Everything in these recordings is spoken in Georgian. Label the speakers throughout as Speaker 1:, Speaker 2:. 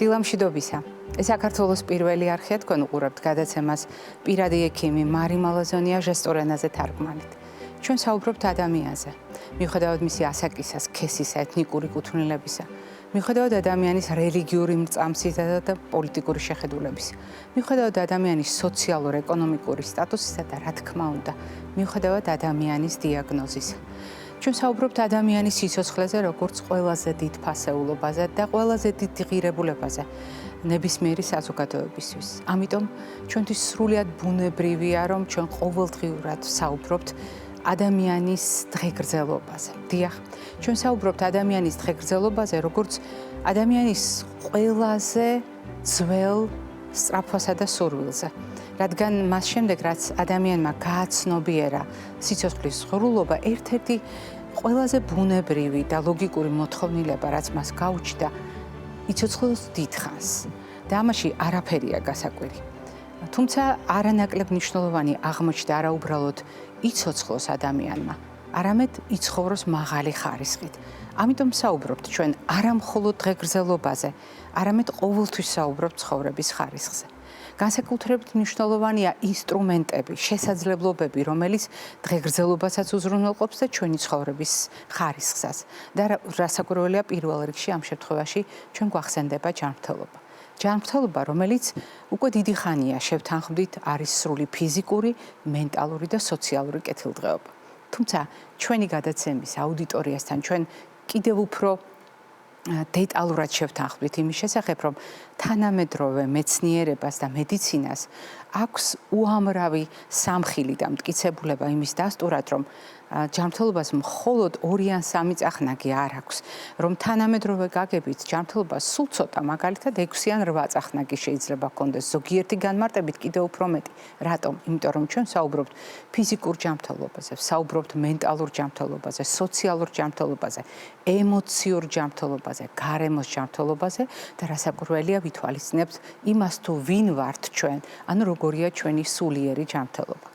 Speaker 1: დილამშვიდობისა. ეს საქართველოს პირველი არხია, თქვენ უყურებთ გადაცემას პირადი ექიმი მარი მალაზონია ჟესტურ ენაზე თარგმანით. ჩვენ საუბრობთ ადამიანზე, მიუხედავად მისი ასაკისა, სქესისა, ეთნიკური კუთვნილებისა, მიუხედავად ადამიანის რელიგიური მრწამსისა და პოლიტიკური შეხედულებისა, მიუხედავად ადამიანის სოციალურ-ეკონომიკური სტატუსისა და რა თქმა უნდა, მიუხედავად ადამიანის დიაგნოზისა. ჩვენ საუბრობთ ადამიანის სიცოცხლეზე, როგორც ყველაზე დიდ ფასეულობაზე და ყველაზე დიდ ღირებულებაზე ნებისმიერი საზოგადოებისთვის. ამიტომ ჩვენთვის სრულიად ბუნებრივია, რომ ჩვენ ყოველდღიურად საუბრობთ ადამიანის დღეგრძელობაზე. დიახ, ჩვენ საუბრობთ ადამიანის დღეგრძელობაზე, როგორც ადამიანის ყველაზე ძველ სწრაფვასა და სურვილზე. რადგან მას შემდეგ, რაც ადამიანმა გააცნობიერა სიცოცხლის ღრულობა, ერთ-ერთი ყველაზე ბუნებრივი და ლოგიკური მოთხოვნილება, რაც მას გაუჩნდა, იცოცხლოს დიდხანს და ამაში არაფერია გასაკვირი. თუმცა არანაკლებ მნიშვნელოვანი აღმოჩნდა არა უბრალოდ იცოცხლოს ადამიანმა, არამედ იცხოვროს მაღალი ხარისხით. ამიტომ საუბრობთ ჩვენ არა მხოლოდ დღეგრძელობაზე, არამედ ყოველთვის საუბრობთ ცხოვრების ხარისხზე. განსაკუთრებით მნიშვნელოვანია ინსტრუმენტები, შესაძლებლობები, რომელიც დღეგრძელობასაც უზრუნველყოფს და ჩვენი ცხოვრების ხარისხსაც. და რასაკვირველია, პირველ რიგში ამ შემთხვევაში ჩვენ გვახსენდება ჯანმრთელობა. ჯანმრთელობა, რომელიც უკვე დიდი ხანია შევთანხმდით, არის სრული ფიზიკური, მენტალური და სოციალური კეთილდღეობა. თუმცა ჩვენი გადაცემის აუდიტორიასთან ჩვენ კიდევ უფრო დეტალურად შევთანხმდით იმის შესახებ, რომ თანამედროვე მეცნიერებას და მედიცინას აქვს უამრავი სამხილი და მტკიცებულება იმის დასტურად, რომ ჯანმრთელობას მხოლოდ 2 ან 3 წახნაგი არ აქვს, რომ თანამედროვე გაგებით ჯანმრთელობა სულ ცოტა, მაგალითად 6 ან 8 წახნაგი შეიძლება ჰქონდეს, ზოგიერთი განმარტებით კიდევ უფრო მეტი. რატომ? იმიტომ რომ ჩვენ საუბრობთ ფიზიკურ ჯანმრთელობაზე, საუბრობთ მენტალურ ჯანმრთელობაზე, სოციალურ ჯანმრთელობაზე, ემოციურ ჯანმრთელობაზე, გარემოს ჯანმრთელობაზე და რასაკვირველია ვითვალისწინებთ იმას, თუ ვინ ვართ ჩვენ, ანუ როგორია ჩვენი სულიერი ჯანმრთელობა.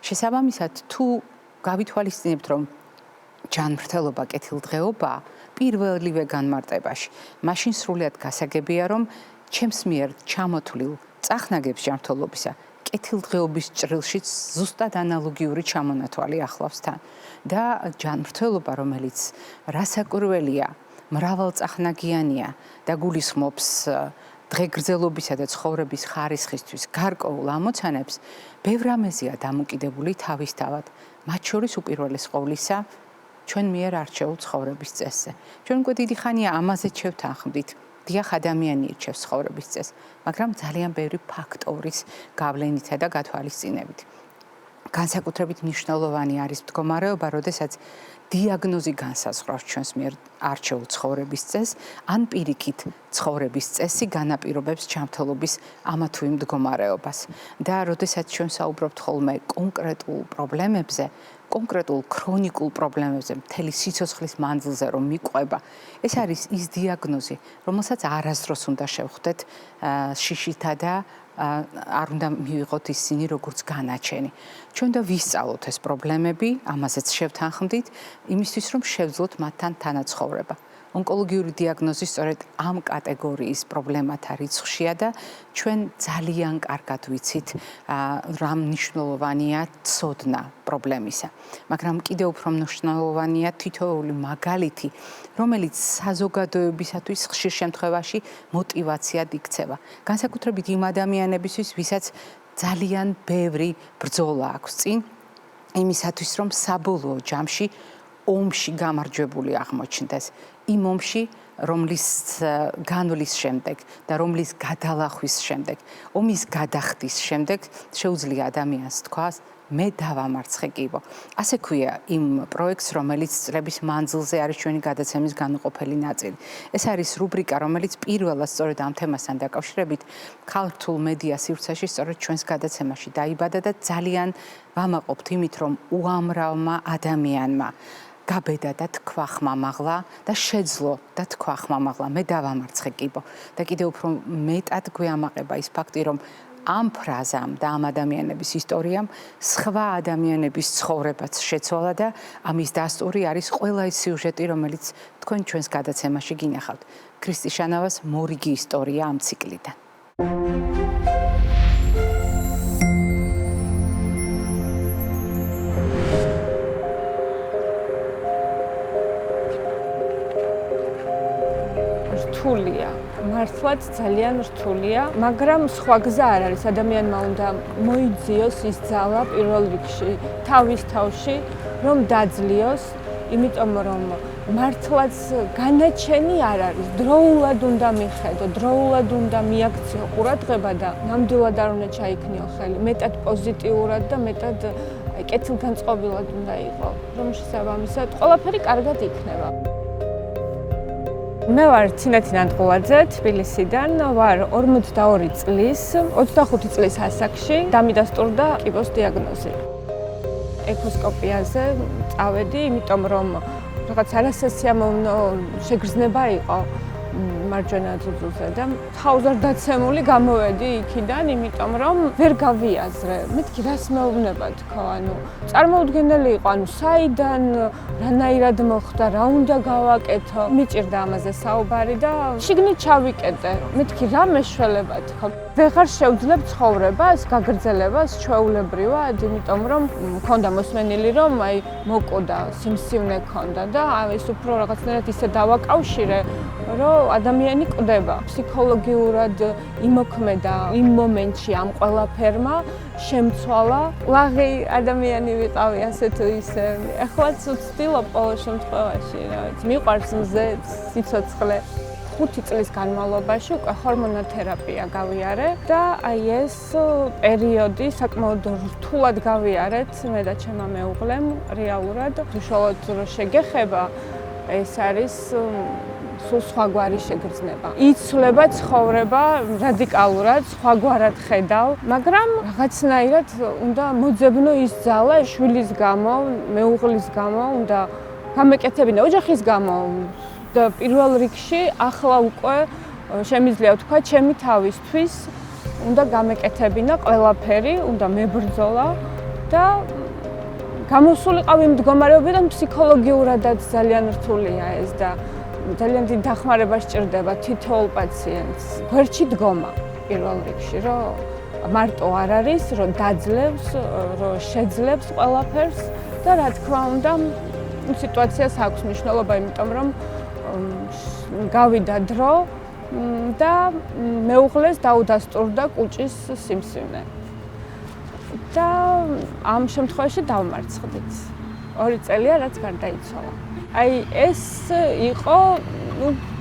Speaker 1: შესაბამისად, თუ გავითვალისწინებთ, რომ ჯანმრთელობა კეთილდღეობაა პირველივე განმარტებაში, მაშინ სრულიად გასაგებია, რომ ჩემს მიერ ჩამოთვლილ წახნაგებს ჯანმრთელობისა კეთილდღეობის ჭრილშიც ზუსტად ანალოგიური ჩამონათვალი ახლავს თან. და ჯანმრთელობა, რომელიც რასაკვირველია, მრავალწახნაგიანია და გულისხმობს დღეგრძელობისა და ცხოვრების ხარისხისთვის გარკვეულ ამოცანებს, ბევრ რამეზეა დამოკიდებული თავისთავად, მათ შორის უპირველეს ყოვლისა ჩვენ მიერ არჩეულ ცხოვრების წესზე. ჩვენ უკვე დიდი ხანია ამაზე შევთანხმდით. დიახ, ადამიანი ირჩევს ცხოვრების წესს, მაგრამ ძალიან ბევრი ფაქტორის გავლენითა და გათვალისწინებით. განსაკუთრებით მნიშვნელოვანი არის მდგომარეობა, როდესაც დიაგნოზი განსაზღვრავს ჩვენს მიერ არჩეულ ცხოვრების წესს, ან პირიქით ცხოვრების წესი განაპირობებს ჯანმრთელობის ამა თუ იმ მდგომარეობას. და როდესაც ჩვენ საუბრობთ ხოლმე კონკრეტულ პრობლემებზე, კონკრეტულ ქრონიკულ პრობლემებზე, მთელი სიცოცხლის მანძილზე რომ მიყვება, ეს არის ის დიაგნოზი, რომელსაც არასდროს უნდა შევხვდეთ შიშითა და არ უნდა მივიღოთ ისინი როგორც განაჩენი. ჩვენ და ვისწავლოთ ეს პრობლემები, ამაზეც შევთანხმდით, იმისთვის რომ შევძლოთ მათთან თანაცხოვრება. ონკოლოგიური დიაგნოზი სწორედ ამ კატეგორიის პრობლემათა რიცხვშია და ჩვენ ძალიან კარგად ვიცით, რა მნიშვნელოვანია ცოდნა პრობლემისა. მაგრამ კიდევ უფრო მნიშვნელოვანია თითოეული მაგალითი, რომელიც საზოგადოებისათვის ხშირ შემთხვევაში მოტივაციად იქცევა. განსაკუთრებით იმ ადამიანებისთვის, ვისაც ძალიან ბევრი ბრძოლა აქვს წინ, იმისათვის, რომ საბოლოო ჯამში ომში გამარჯვებული აღმოჩნდეს. იმ ომში, რომლის განვლის შემდეგ და რომლის გადალახვის შემდეგ, ომის გადახდის შემდეგ შეუძლია ადამიანს თქვას, მე დავამარცხე კიბო. ასე ქვია იმ პროექტს, რომელიც წლების მანძილზე არის ჩვენი გადაცემის განუყოფელი ნაწილი. ეს არის რუბრიკა, რომელიც პირველად სწორედ ამ თემასთან დაკავშირებით ქართულ მედია სივრცეში სწორედ ჩვენს გადაცემაში დაიბადა და ძალიან ვამაყობთ იმით, რომ უამრავმა ადამიანმა გაბედა და თქვა ხმამაღლა და შეძლო და თქვა ხმამაღლა, მე დავამარცხე კიბო. და კიდევ უფრო მეტად გვეამაყება ის ფაქტი, რომ ამ ფრაზამ და ამ ადამიანების ისტორიამ სხვა ადამიანების ცხოვრებაც შეცვალა და ამის დასტური არის ყველა ის სიუჟეტი, რომელიც თქვენ ჩვენს გადაცემაში გინახავთ. ქრისტი შანავას მორიგი ისტორია ამ ციკლიდან.
Speaker 2: რთულია, მართლაც ძალიან რთულია, მაგრამ სხვა გზა არ არის. ადამიანმა უნდა მოიძიოს ის ძალა პირველ რიგში თავის თავში, რომ დაძლიოს, იმიტომ რომ მართლაც განაჩენი არ არის. დროულად უნდა მიხედო, დროულად უნდა მიაქციო ყურადღება და ნამდვილად არ უნდა ჩაიქნიო ხელი, მეტად პოზიტიურად და მეტად კეთილგანწყობილად უნდა იყო, რომ შესაბამისად ყველაფერი კარგად იქნება. მე ვარ ცინათი ნანტყულაძე, თბილისიდან, ვარ 42 წლის, 25 წლის ასაკში დამიდასტურდა კიბოს დიაგნოზი. ეკოსკოპიაზე წავედი, იმიტომ რომ რაღაც არასასიამოვნო შეგრძნება იყო მარჯვენა ძუძუზე და თავზარ დაცემული გამოვედი იქიდან, იმიტომ რომ ვერ გავიაზრე. მეთქი რას მეუბნება თქო, ანუ წარმოუდგენელი იყო, ანუ საიდან, რანაირად მოხდა, რა უნდა გავაკეთო. მიჭირდა ამაზე საუბარი და შიგნით ჩავიკეტე. მეთქი რა მეშველება თქო. ვეღარ შევძლებ ცხოვრებას, გაგრძელებას ჩვეულებრივად, იმიტომ რომ მქონდა მოსმენილი, რომ აი მოკოდა, სიმსივნე ქონდა და ეს უფრო რაღაცნაირად ისე დავაკავშირე, რომ ადამიანი კვდება. ფსიქოლოგიურად იმოქმედა იმ მომენტში ამ ყველაფერმა, შემცვალა. ლაღი ადამიანი ვიყავი ასე თუ ისე. ახლაც ვცდილობ ყოველ შემთხვევაში, რა ვიცი, მიყვარს მზე, სიცოცხლე. 5 წლის განმავლობაში უკვე ჰორმონოთერაპია გავიარე და აი ეს პერიოდი საკმაოდ რთულად გავიარეთ მე და ჩემმა მეუღლემ რეალურად. უშუალოდ რო შეგეხება, ეს არის სულ სხვაგვარი შეგრძნება. იცვლება ცხოვრება რადიკალურად, სხვაგვარად ხედავ, მაგრამ რაღაცნაირად უნდა მოძებნო ის ძალა შვილის გამო, მეუღლის გამო, უნდა გამეკეთებინა ოჯახის გამო. და პირველ რიგში ახლა უკვე შემიძლია ვთქვა, ჩემი თავისთვის უნდა გამეკეთებინა ყველაფერი, უნდა მებრძოლა და გამოსულიყავ იმ მდგომარეობიდან ფსიქოლოგიურადაც ძალიან რთულია ეს და ძალიან დიდი დახმარება სჭირდება თითოეულ პაციენტს. გვერდში დგომა პირველ რიგში, რომ მარტო არ არის, რომ დაძლევს, რომ შეძლებს ყველაფერს და რა თქმა უნდა სიტუაციას აქვს მნიშვნელობა, იმიტომ რომ გავიდა დრო და მეუღლეს დაუდასტურდა კუჭის სიმსივნე. და ამ შემთხვევაში დავმარცხდით. 2 წელია რაც გარდაიცვალა. აი ეს იყო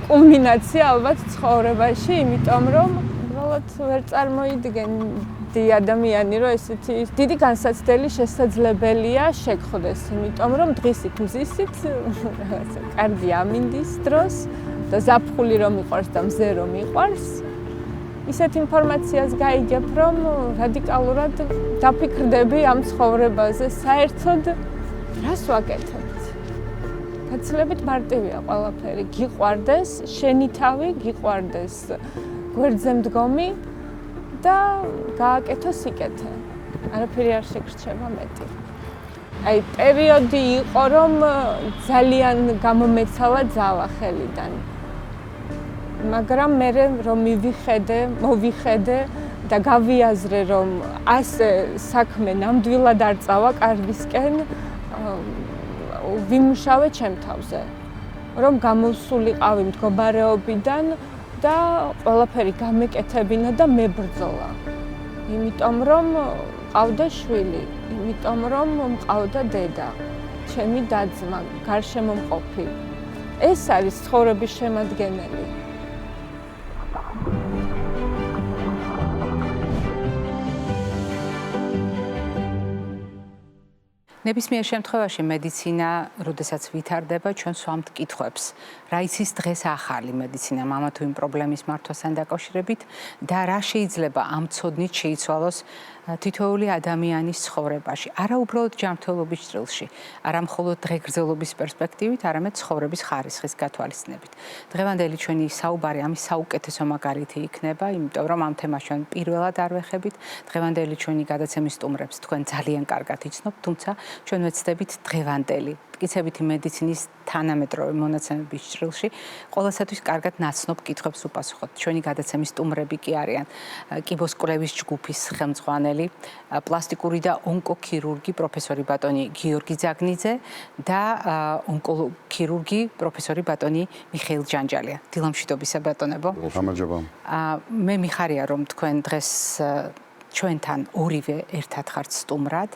Speaker 2: კულმინაცია ალბათ ცხოვრებაში, იმიტომ რომ უბრალოდ ვერ წარმოიდგენდი ადამიანი, რომ ესეთი დიდი განსაცდელი შესაძლებელია შეგხვდეს, იმიტომ რომ დღისით მზისით რაღაცა კარგი ამინდის დროს და ზაფხული რომ მიყვარს და მზე რომ მიყვარს, ისეთ ინფორმაციას გაიგებ, რომ რადიკალურად დაფიქრდები ამ ცხოვრებაზე, საერთოდ რას ვაკეთებთ? გაცილებით მარტივია ყველაფერი, გიყვარდეს შენი თავი, გიყვარდეს გვერდზე მდგომი და გააკეთო სიკეთე. არაფერი არ შეგრჩება მეტი. აი პერიოდი იყო, რომ ძალიან გამომეცალა ძალა ხელიდან. მაგრამ მე რომ მოვიხედე და გავიაზრე, რომ ასე საქმე ნამდვილად არ წავა კარგისკენ, ვიმუშავე ჩემ თავზე, რომ გამოსულიყავი მდგომარეობიდან და ყველაფერი გამეკეთებინა და მებრძოლა. იმიტომ რომ მყავდა შვილი, იმიტომ რომ მყავდა დედა, ჩემი და-ძმა, გარშემომყოფი. ეს არის ცხოვრების შემადგენელი.
Speaker 1: ნებისმიერ შემთხვევაში მედიცინა, როდესაც ვითარდება, ჩვენ სვამთ კითხვებს. რა იცის დღეს ახალი მედიცინამ ამა თუ იმ პრობლემის მართვასთან დაკავშირებით და რა შეიძლება ამ ცოდნით შეიცვალოს თითოეული ადამიანის ცხოვრებაში, არა უბრალოდ ჯანმრთელობის ჭრილში, არა მხოლოდ დღეგრძელობის პერსპექტივით, არამედ ცხოვრების ხარისხის გათვალისწინებით. დღევანდელი ჩვენი საუბარი ამის საუკეთესო მაგალითი იქნება, იმიტომ რომ ამ თემას ჩვენ პირველად არ ვეხებით. დღევანდელი ჩვენი გადაცემის სტუმრებს თქვენ ძალიან კარგად იცნობთ, თუმცა ჩვენ ვეცდებით დღევანდელი მტკიცებითი მედიცინის თანამედროვე მონაცემების ჭრილში ყველასათვის კარგად ნაცნობ კითხვებს უპასუხოთ. ჩვენი გადაცემის სტუმრები კი არიან კიბოს კვლევის ჯგუფის ხელმძღვანელი, პლასტიკური და ონკოქირურგი პროფესორი ბატონი გიორგი ძაგნიძე და ონკოქირურგი პროფესორი ბატონი მიხეილ ჯანჯალია. დილამშვიდობისა ბატონებო.
Speaker 3: გამარჯობა.
Speaker 1: მე მიხარია რომ თქვენ დღეს ჩვენთან ორივე ერთად ხართ სტუმრად.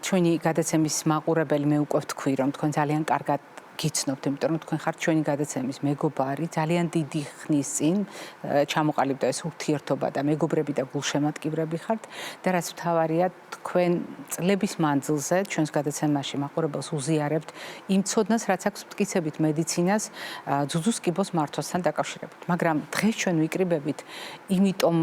Speaker 1: ჩვენი გადაცემის მაყურებელი მე უკვე ვთქვი რომ თქვენ ძალიან კარგად გიცნობთ, იმიტომ რომ თქვენ ხართ ჩვენი გადაცემის მეგობარი, ძალიან დიდი ხნის წინ ჩამოყალიბდა ეს ურთიერთობა და მეგობრები და გულშემატკივრები ხართ და რაც მთავარია, თქვენ წლების მანძილზე ჩვენს გადაცემაში მაყურებელს უზიარებთ იმ ცოდნას, რაც აქვს მტკიცებით მედიცინას ძუძუს კიბოს მართვასთან დაკავშირებით. მაგრამ დღეს ჩვენ ვიკრიბებით, იმიტომ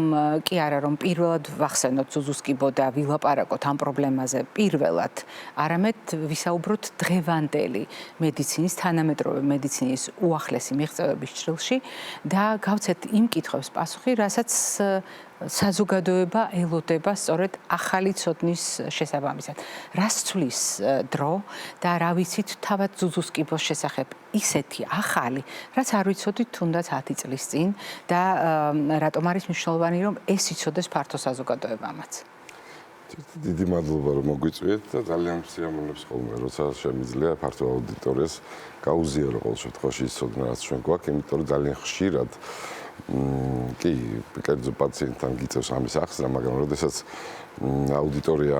Speaker 1: კი არა რომ პირველად ვახსენოთ ძუძუს კიბო და ვილაპარაკოთ ამ პრობლემაზე პირველად, არამედ ვისაუბროთ დღევანდელი მედიცინის თანამედროვე მედიცინის უახლესი მიღწევების ჭრილში და გავცეთ იმ კითხვებს პასუხი, რასაც საზოგადოება ელოდება სწორედ ახალი ცოდნის შესაბამისად. რას ცვლის დრო და რა ვიცით თავად ძუძუს კიბოს შესახებ ისეთი ახალი, რაც არ ვიცოდით თუნდაც 10 წლის წინ და რატომ არის მნიშვნელოვანი რომ ეს იცოდეს ფართო საზოგადოებამაც.
Speaker 3: დიდი მადლობა რომ მოგვიწვიეთ და ძალიან სიამოვნებს ხოლმე, როცა შემიძლია ფართო აუდიტორიას გაუზიარო ყოველ შემთხვევაში ის ცოდნა, რაც ჩვენ გვაქვს, იმიტომ რომ ძალიან ხშირად კი, კერძო პაციენტთან გიწევს ამის ახსნა, მაგრამ როდესაც აუდიტორია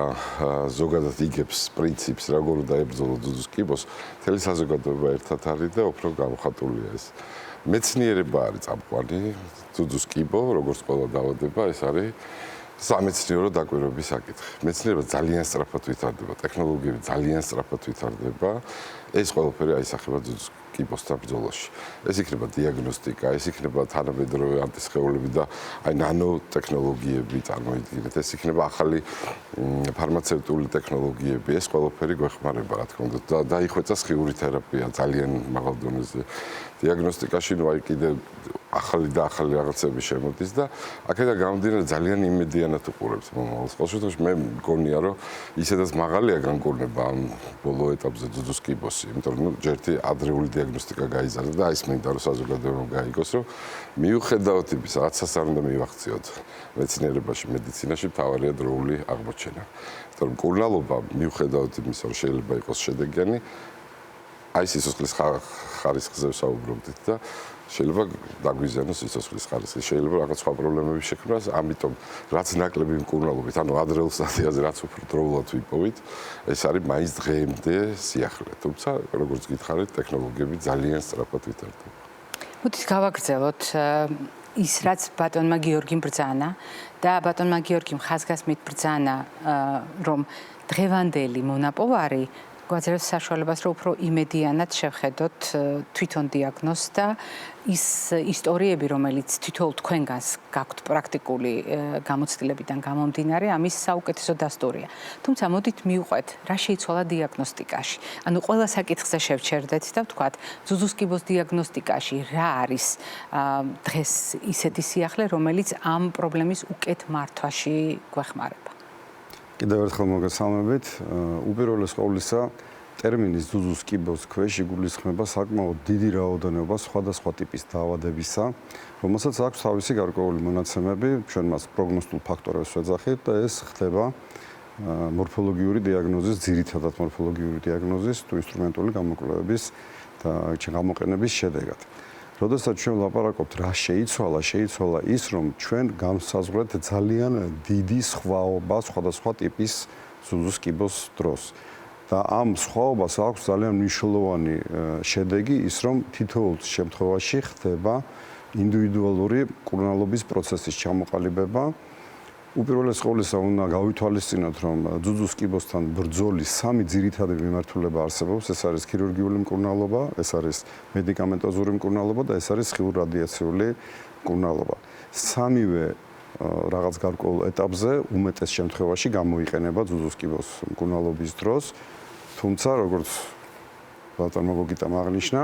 Speaker 3: ზოგადად იგებს პრინციპს, როგორ დაებრძოლო ძუძუს კიბოს, მთელი საზოგადოება ერთად არის და უფრო გამოხატულია ეს. მეცნიერება არის წამყვანი, ძუძუს კიბო, როგორც ყველა დაავადება, ეს არის სამეცნიერო დაკვირვების საკითხი. მეცნიერება ძალიან სწრაფად ვითარდება, ტექნოლოგიები ძალიან სწრაფად ვითარდება. ეს ყველაფერი აისახება ძუძუს კიბოსთან ბრძოლაში. ეს იქნება დიაგნოსტიკა, ეს იქნება თანამედროვე ანტისხეულები და აი ნანოტექნოლოგიები წარმოიდგინეთ, ეს იქნება ახალი ფარმაცევტული ტექნოლოგიები, ეს ყველაფერი გვეხმარება, რა თქმა უნდა, და დაიხვეწა სხიური თერაპია ძალიან მაღალ დონეზე. დიაგნოსტიკაში ნუ აი კიდე ახალი და ახალი რაღაცები შემოდის და აქედან გამომდინარე ძალიან იმედიანად უყურებს მომავალს. ყოველ შემთხვევაში მე მგონია რომ ისედაც მაღალია განკურნება ამ ბოლო ეტაპზე ძუძუს კიბოსი, იმიტომ რომ ჯერთი ადრეული დიაგნოსტიკა გაიზარდა და ის მინდა რომ საზოგადოებამ გაიგოს რომ მიუხედავად იმისა, რაცაც არ უნდა მივახციოთ მეცნიერებაში, მედიცინაში მთავარია დროული აღმოჩენა. იმიტომ რომ მკურნალობა მიუხედავად იმისა, რომ შეიძლება იყოს შედეგიანი, აი სიცოცხლის ხარისხზე ვსაუბრობდით და შეიძლება დაგვიზიანოს სიცოცხლის ხარისხი, შეიძლება რაღაც სხვა პრობლემები შექმნას, ამიტომ რაც ნაკლები მკურნალობით, ანუ ადრეულ სტადიაზე რაც უფრო დროულად ვიპოვით, ეს არის მაინც დღემდე სიახლე. თუმცა, როგორც გითხარით, ტექნოლოგიები ძალიან სწრაფად ვითარდება.
Speaker 1: მოდით გავაგრძელოთ ის, რაც ბატონმა გიორგიმ ბრძანა და ბატონმა გიორგიმ ხაზგასმით ბრძანა, რომ დღევანდელი მონაპოვარი გვაძლევს საშუალებას, რომ უფრო იმედიანად შევხედოთ თვითონ დიაგნოზს და ის ისტორიები, რომელიც თითოეულ თქვენგანს გაქვთ პრაქტიკული გამოცდილებიდან გამომდინარე, ამის საუკეთესო დასტურია. თუმცა მოდით მივყვეთ, რა შეიცვალა დიაგნოსტიკაში. ანუ ყველა საკითხზე შევჩერდეთ და ვთქვათ, ძუძუს კიბოს დიაგნოსტიკაში რა არის დღეს ისეთი სიახლე, რომელიც ამ პრობლემის უკეთ მართვაში გვეხმარება.
Speaker 3: კიდევ ერთხელ მოგესალმებით. უპირველეს ყოვლისა, ტერმინის ძუძუს კიბოს ქვეშ იგულისხმება საკმაოდ დიდი რაოდენობა სხვადასხვა ტიპის დაავადებისა, რომელსაც აქვს თავისი გარკვეული მონაცემები, ჩვენ მას პროგნოსტულ ფაქტორებს ვეძახით და ეს ხდება მორფოლოგიური დიაგნოზის, ძირითადად მორფოლოგიური დიაგნოზის თუ ინსტრუმენტული გამოკვლევების და გამოყენების შედეგად. როდესაც ჩვენ ვლაპარაკობთ რა შეიცვალა ის, რომ ჩვენ განსაზღვრეთ ძალიან დიდი სხვაობა სხვადასხვა ტიპის ძუძუს კიბოს დროს. და ამ სხვაობას აქვს ძალიან მნიშვნელოვანი შედეგი ის, რომ თითოეულ შემთხვევაში ხდება ინდივიდუალური მკურნალობის პროცესის ჩამოყალიბება. უპირველეს ყოვლისა უნდა გავითვალისწინოთ, რომ ძუძუს კიბოსთან ბრძოლის სამი ძირითადი მიმართულება არსებობს. ეს არის ქირურგიული მკურნალობა, ეს არის მედიკამენტოზური მკურნალობა და ეს არის სხიურ რადიაციული მკურნალობა. სამივე
Speaker 4: რაღაც გარკვეულ ეტაპზე უმეტეს შემთხვევაში გამოიყენება ძუძუს კიბოს მკურნალობის დროს. თუმცა, როგორც ბატონმა გოგიტამ აღნიშნა,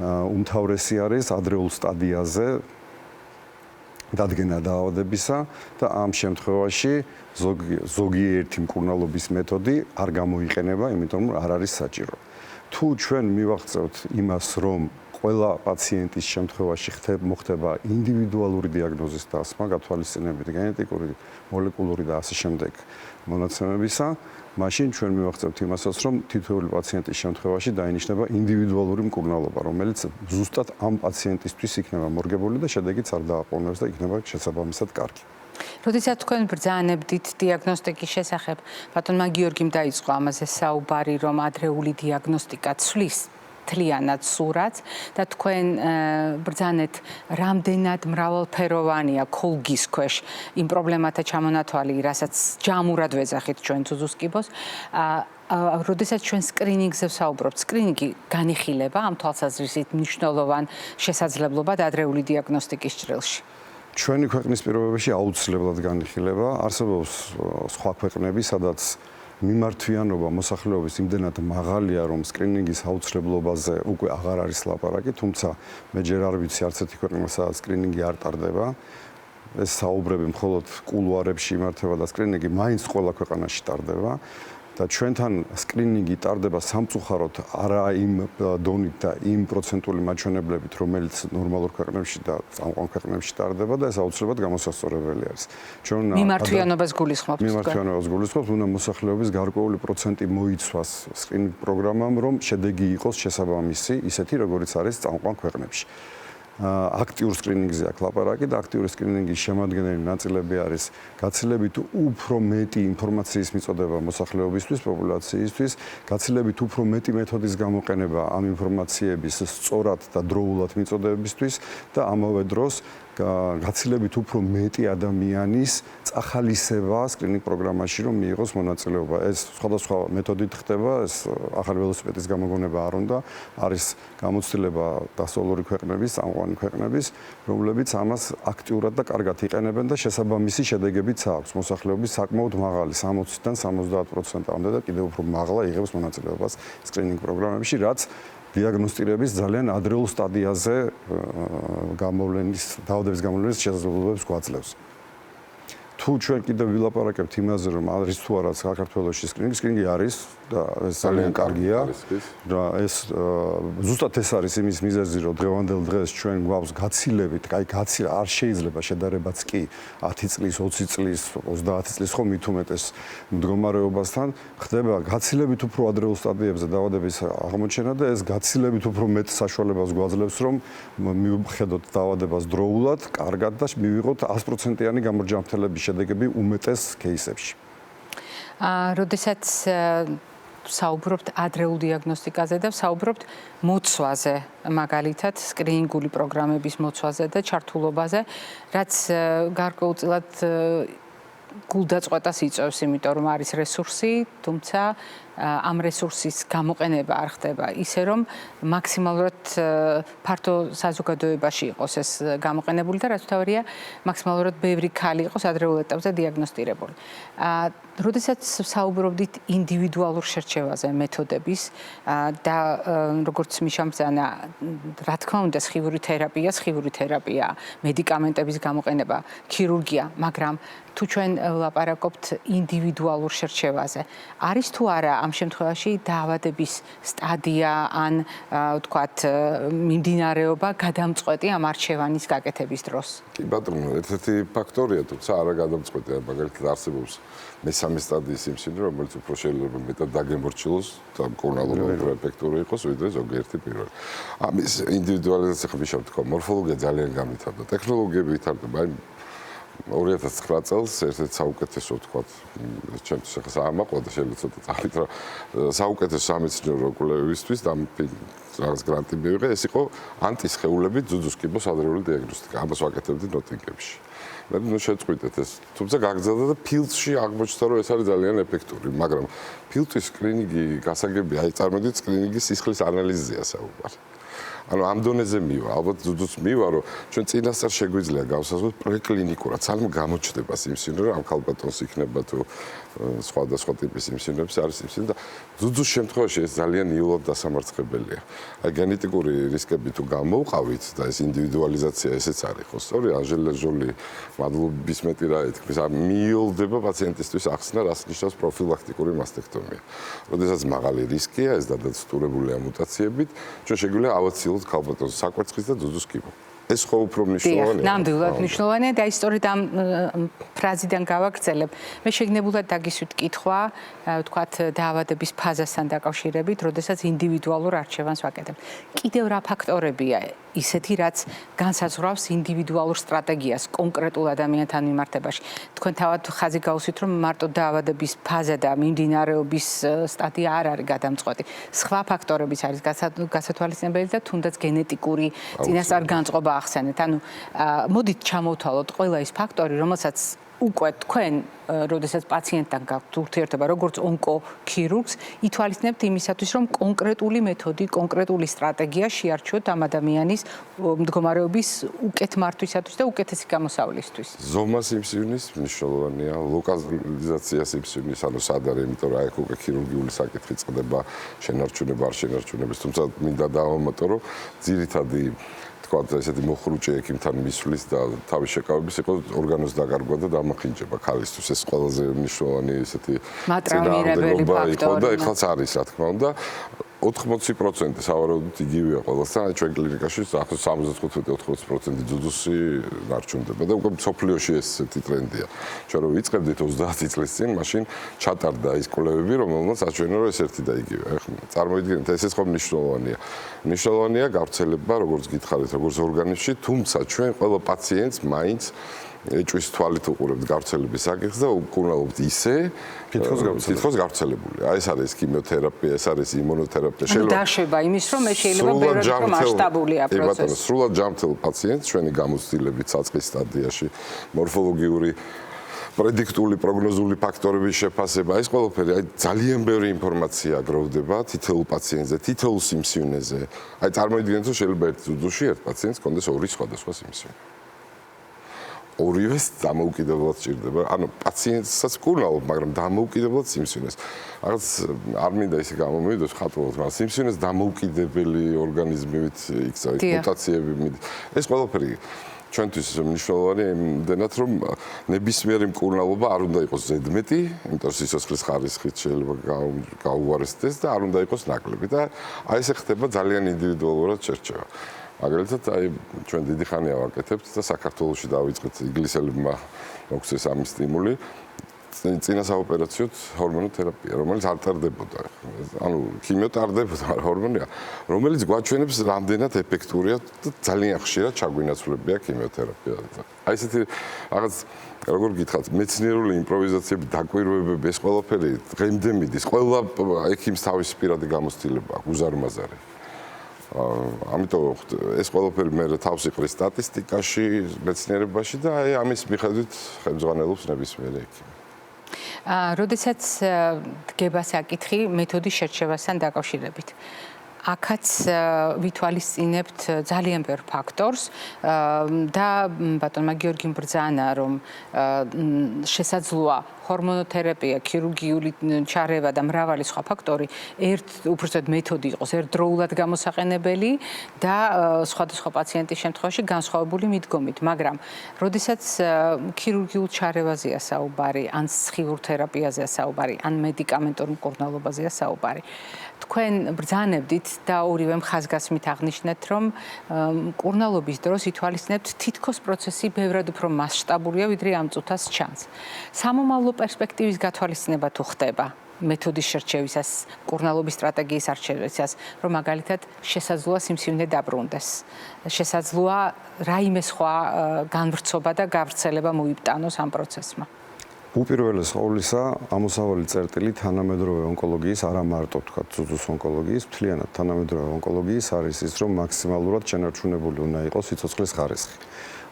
Speaker 4: უმთავრესი არის ადრეულ სტადიაზე დადგენა დაავადებისა და ამ შემთხვევაში ზოგიერთი მკურნალობის მეთოდი არ გამოიყენება, იმიტომ რომ არ არის საჭირო. თუ ჩვენ მივაღწევთ იმას, რომ ყველა პაციენტის შემთხვევაში მოხდება ინდივიდუალური დიაგნოზის დასმა, გათვალისწინებით გენეტიკური, მოლეკულური და ასე შემდეგ მონაცემებისა, მაშინ ჩვენ მივაღწევთ იმასაც, რომ თითოეული პაციენტის შემთხვევაში დაინიშნება ინდივიდუალური მკურნალობა, რომელიც ზუსტად ამ პაციენტისთვის იქნება მორგებული და შედეგიც არ დააყოვნებს და იქნება შესაბამისად კარგი.
Speaker 1: როდესაც თქვენ ბრძანებდით დიაგნოსტიკის შესახებ, ბატონმა გიორგიმ დაიწყო ამაზე საუბარი, რომ ადრეული დიაგნოსტიკა ცვლის მთლიანად სურათს და თქვენ ბრძანეთ, რამდენად მრავალფეროვანია ქოლგის ქვეშ იმ პრობლემათა ჩამონათვალი, რასაც ჯამურად ვეძახით ჩვენ ძუძუს კიბოს. როდესაც ჩვენ სკრინინგზე ვსაუბრობთ, სკრინინგი განიხილება ამ თვალსაზრისით მნიშვნელოვან შესაძლებლობად ადრეული დიაგნოსტიკის ჭრილში.
Speaker 4: ჩვენი ქვეყნის პირობებში აუცილებლად განიხილება. არსებობს სხვა ქვეყნები, სადაც მიმართვიანობა მოსახლეობის იმდენად მაღალია, რომ სკრინინგის აუცილებლობაზე უკვე აღარ არის ლაპარაკი, თუმცა მე ჯერ არ ვიცი არც ერთი ქვეყანა, სადაც სკრინინგი არ ტარდება. ეს საუბრები მხოლოდ კულუარებში იმართება და სკრინინგი მაინც ყველა ქვეყანაში ტარდება. და ჩვენთან სკრინინგი ტარდება სამწუხაროდ არა იმ დონით და იმ პროცენტული მაჩვენებლებით, რომელიც ნორმალურ ქვეყნებში და წამყვან ქვეყნებში ტარდება და ეს აუცილებლად გამოსასწორებელი არის. ჩვენ
Speaker 1: მიმართვიანობას გულისხმობთ.
Speaker 4: მიმართვიანობას გულისხმობთ, უნდა მოსახლეობის გარკვეული პროცენტი მოიცვას სკრინინგ პროგრამამ, რომ შედეგი იყოს შესაბამისი, ისეთი როგორიც არის წამყვან ქვეყნებში. აქტიურ სკრინინგზე აქ ლაპარაკი და აქტიური სკრინინგის შემადგენელი ნაწილები არის გაცილებით უფრო მეტი ინფორმაციის მიწოდება მოსახლეობისთვის, პოპულაციისთვის, გაცილებით უფრო მეტი მეთოდის გამოყენება ამ ინფორმაციების სწორად და დროულად მიწოდებისთვის და ამავე დროს გაცილებით უფრო მეტი ადამიანის წახალისება სკრინინგ პროგრამაში, რომ მიიღოს მონაწილეობა. ეს სხვადასხვა მეთოდით ხდება, ეს ახალი ველოსიპედის გამოგონება არ უნდა, არის გამოცდილება დასავლური ქვეყნების, წამყვანი ქვეყნების, რომლებიც ამას აქტიურად და კარგად იყენებენ და შესაბამისი შედეგებიც აქვს. მოსახლეობის საკმაოდ მაღალი 60-დან 70%-მდე და კიდევ უფრო მაღლა იღებს მონაწილეობას სკრინინგ პროგრამებში, რაც დიაგნოსტირების ძალიან ადრეულ სტადიაზე დაავადების გამოვლენის შესაძლებლობებს გვაძლევს. თუ ჩვენ კიდევ ვილაპარაკებთ იმაზე, რომ არის თუ არა საქართველოში სკრინინგი არის და ეს ძალიან კარგია და ეს ზუსტად ეს არის იმის მიზეზი, რომ დღევანდელ დღეს ჩვენ გვაქვს გაცილებით, არ შეიძლება შედარებაც კი 10 წლის, 20 წლის, 30 წლის ხო მით უმეტეს მდგომარეობასთან ხდება გაცილებით უფრო ადრეულ სტადიებზე დაავადების აღმოჩენა და ეს გაცილებით უფრო მეტ საშუალებას გვაძლევს, რომ მივხედოთ დაავადებას დროულად, კარგად და მივიღოთ 100%-იანი გამორჯამრთელების შედეგები უმეტეს кейსებში.
Speaker 1: როდესაც საუბრობთ ადრეულ დიაგნოსტიკაზე და საუბრობთ მოცვაზე, მაგალითად სკრინინგული პროგრამების მოცვაზე და ჩართულობაზე, რაც გარკვეულწილად გულდაწყვეტას იწვევს, იმიტომ რომ არის რესურსი, თუმცა ამ რესურსის გამოყენება არ ხდება ისე, რომ მაქსიმალურად ფართო საზოგადოებაში იყოს ეს გამოყენებული და რაც თავარია, მაქსიმალურად ბევრი ქალი იყოს ადრეულ ეტაპზე დიაგნოსტირებული. როდესაც საუბრობდით ინდივიდუალურ შერჩევაზე მეთოდების და როგორც მიშამ ბრძანა, რა თქმა უნდა, სხივური თერაპია, მედიკამენტების გამოყენება, ქირურგია, მაგრამ თუ ჩვენ ვლაპარაკობთ ინდივიდუალურ შერჩევაზე, არის თუ არა ამ შემთხვევაში დაავადების სტადია ან ვთქვათ მიმდინარეობა გადამწყვეტი ამ არჩევანის გაკეთების დროს?
Speaker 3: კი ბატონო, ერთ-ერთი ფაქტორია, თუმცა არა გადამწყვეტია, მაგალითად არსებობს მესამე სტადიის იმ სინდრომი, რომელიც უფრო შეიძლება მეტად დაგემორჩილოს და მკურნალობა უფრო ეფექტური იყოს, ვიდრე ზოგიერთი პირველი. ამის ინდივიდუალიზაცია ხმიშავ თქვა, მორფოლოგია ძალიან გამვითარდა, ტექნოლოგიები ვითარდება, 2009 წელს ერთ-ერთი საუკეთესო თქვათ, ჩემთვის ახლა საამაყო და შეიძლება ცოტა წავით, რომ საუკეთესო სამეცნიერო კვლევებისთვის და რაღაც გრანტი მივიღე, ეს იყო ანტისხეულებით ძუძუს კიბოს ადრეული დიაგნოსტიკა. ამას ვაკეთებდი ნოტინგემში. მე ნუ შეწყვიტეთ ეს. თუმცა გაგრძელდა და ფილტვში აღმოჩნდა რომ ეს არის ძალიან ეფექტური, მაგრამ ფილტვის სკრინინგი გასაგებია, აი წარმოდით სკრინინგის სისხლის ანალიზია საუბარი. ანუ ამ დონეზე მივა, ალბათ ზუსტ მივა, რომ ჩვენ წინასწარ შეგვიძლია გავსაზღვროთ პრეკლინიკურად, სალმო გამოჩნდება სიმსივნე, რომ ამ ქალბატონს იქნება თუ სხვადასხვა ტიპის სიმსივნეებს არის სიმსივნე და ზუსტ შემთხვევაში ეს ძალიან იოლად დასამარცხებელია. აი გენეტიკური რისკები თუ გამოვყავით და ეს ინდივიდუალიზაცია ესეც არის, ხო, სწორი, ანჟელინა ჟოლი მადლობის მეტი რა ეთქვის, მიოლდება პაციენტისთვის ახსნა, რაც ნიშნავს პროფილაქტიკური მასტექტომია. როდესაც მაღალი რისკია, ეს დადასტურებულია მუტაციებით, ჩვენ შეგვიძლია ავაციოთ ქალბატონს საკვერცხის და ძუძუს კიბო. ეს ხო უფრო მნიშვნელოვანია.
Speaker 1: ნამდვილად მნიშვნელოვანია და ისტორიით ამ ფრაზიდან გავაგრძელებ. მე შეგნებულად დაგისვით კითხვა, ვთქვათ, დაავადების ფაზასთან დაკავშირებით, როდესაც ინდივიდუალურ არჩევანს ვაკეთებ. კიდევ რა ფაქტორებია ისეთი, რაც განსაზღვრავს ინდივიდუალურ სტრატეგიას კონკრეტულ ადამიანთან მიმართებაში? თქვენ თავად ხაზი გაუსვით, რომ მარტო დაავადების ფაზა და მიმდინარეობის სტადია არ არის გადამწყვეტი. სხვა ფაქტორებიც არის გასათვალისწინებელი და თუნდაც გენეტიკური წინასწარ განწყობა ახსენეთ. ანუ მოდით ჩამოვთვალოთ ყველა ის ფაქტორი, რომელსაც უკვე თქვენ, როდესაც პაციენტთან გაქვთ ურთიერთობა, როგორც ონკოქირურგს, ითვალისწინებთ იმისათვის, რომ კონკრეტული მეთოდი, კონკრეტული სტრატეგია შეარჩიოთ ამ ადამიანის მდგომარეობის უკეთ მართვისათვის და უკეთესი გამოსავლისთვის.
Speaker 3: ზომა სიმსივნის მნიშვნელოვანია, ლოკალიზაცია სიმსივნის, ანუ სად არის, იმიტომ რომ აი უკვე ქირურგიული საკითხი წყდება, შენარჩუნება არ შენარჩუნების, თუმცა მინდა დავამატო, რომ ძირითადი თქვათ ესეთი მოხრუჭი ექიმთან მისვლის და თავის შეკავების იყო ორგანოს დაკარგვა და დამახინჯება ქალისთვის. ეს ყველაზე მნიშვნელოვანი ესეთი
Speaker 1: მატრამირებელი ფაქტორი
Speaker 3: და ეხლაც არის, რა თქმა უნდა. 80% სავარაუდოდ იგივეა ყველასთან. ჩვენ კლინიკაში 75-80% ძუძუსი ნარჩუნდება და უკვე მსოფლიოში ესეთი ტრენდია. ჩვენ რო ვიწყებდით 30 წლის წინ, მაშინ ჩატარდა ის კვლევები, რომელმაც აჩვენა, რომ ეს ერთი და იგივეა. ეხლა წარმოიდგინეთ, ესეც ხო მნიშვნელოვანია. მნიშვნელოვანია გავრცელება, როგორც გითხარით, როგორც ორგანიზმში, თუმცა ჩვენ ყველა პაციენტს მაინც ეჭვის თვალით უყურებთ გავრცელების საკითხს და უკურავთ ისე თითქოს გავრცელებული. აი ეს არის ქიმიოთერაპია, ეს არის იმუნოთერაპია.
Speaker 1: შეიძლება დაშვება იმის, რომ ეს შეიძლება ბევრად უფრო მასშტაბულია პროცესი.
Speaker 3: სრულად ჯანმრთელ პაციენტს ჩვენი გამოცდილებით საწყის სტადიაში მორფოლოგიური პრედიქტული პროგნოზული ფაქტორების შეფასება, ეს ყველაფერი, აი ძალიან ბევრი ინფორმაცია გროვდება თითოეულ პაციენტზე, თითოეულ სიმსივნეზე. აი წარმოიდგინეთ, რომ შეიძლება ერთ ძუძუში ერთ პაციენტს კონდეს ორი სხვადასხვა სიმსივნე. ორივეს დამოუკიდებლად ჭირდება. ანუ პაციენტსაც ვკურნალობ, მაგრამ დამოუკიდებლად სიმსივნეს. რაღაც არ მინდა ისე გამომივიდეს ხატულად, მაგრამ სიმსივნეს დამოუკიდებელი ორგანიზმივით იქცევით, მუტაციები მიდის. ეს ყველაფერი ჩვენთვის მნიშვნელოვანია იმდენად, რომ ნებისმიერი მკურნალობა არ უნდა იყოს ზედმეტი, იმიტომ რომ სიცოცხლის ხარისხით შეიძლება გაუარესდეს და არ უნდა იყოს ნაკლები და აი ესე ხდება ძალიან ინდივიდუალურად შერჩევა. მაგალითად, აი ჩვენ დიდი ხანია ვაკეთებთ და საქართველოში დავიწყეთ ინგლისელებმა მოგვცეს ამის სტიმული. წინა საოპერაციოდ ჰორმონოთერაპია, რომელიც არ ტარდებოდა. ანუ ქიმიო ტარდებოდა, მაგრამ ჰორმონია, რომელიც გვაჩვენებს რამდენად ეფექტურია და ძალიან ხშირად ჩაგვინაცვლებია ქიმიოთერაპია. აი ესეთი რაღაც როგორ გითხრათ, მეცნიერული იმპროვიზაციები, დაკვირვებები, ეს ყველაფერი დღემდე მიდის. ყველა ექიმს თავისი პირადი გამოცდილება აქვს, უზარმაზარი. ამიტომ ეს ყველაფერი მე თავს იყრის სტატისტიკაში, მეცნიერებაში და აი ამის მიხედვით ხელმძღვანელობს ნებისმიერი ექიმი.
Speaker 1: როდესაც დგება საკითხი მეთოდის შერჩევასთან დაკავშირებით. აქაც ვითვალისწინებთ ძალიან ბევრ ფაქტორს და ბატონმა გიორგიმ ბრძანა, რომ შესაძლოა ჰორმონოთერაპია, ქირურგიული ჩარევა და მრავალი სხვა ფაქტორი უბრალოდ მეთოდი იყოს ერთდროულად გამოსაყენებელი და სხვადასხვა პაციენტის შემთხვევაში განსხვავებული მიდგომით, მაგრამ როდესაც ქირურგიულ ჩარევაზეა საუბარი, ან სხიურ თერაპიაზეა საუბარი, ან მედიკამენტურ მკურნალობაზეა საუბარი, თქვენ ბრძანებდით და ორივე ხაზგასმით აღნიშნეთ, რომ მკურნალობის დროს ითვალისწინებთ თითქოს პროცესი ბევრად უფრო მასშტაბურია, ვიდრე ამ წუთას ჩანს. სამომავლო პერსპექტივის გათვალისწინება თუ ხდება მეთოდის შერჩევისას, მკურნალობის სტრატეგიის არჩევისას, რომ მაგალითად შესაძლოა სიმსივნე დაბრუნდეს, შესაძლოა რაიმე სხვა განვრცობა და გავრცელება მოიპტანოს ამ პროცესმა.
Speaker 4: უპირველეს ყოვლისა, ამოსავალი წერტილი თანამედროვე ონკოლოგიის, არა მარტო თქვა ძუძუს ონკოლოგიის, მთლიანად თანამედროვე ონკოლოგიის არის ის, რომ მაქსიმალურად შენარჩუნებული უნდა იყოს სიცოცხლის ხარისხი.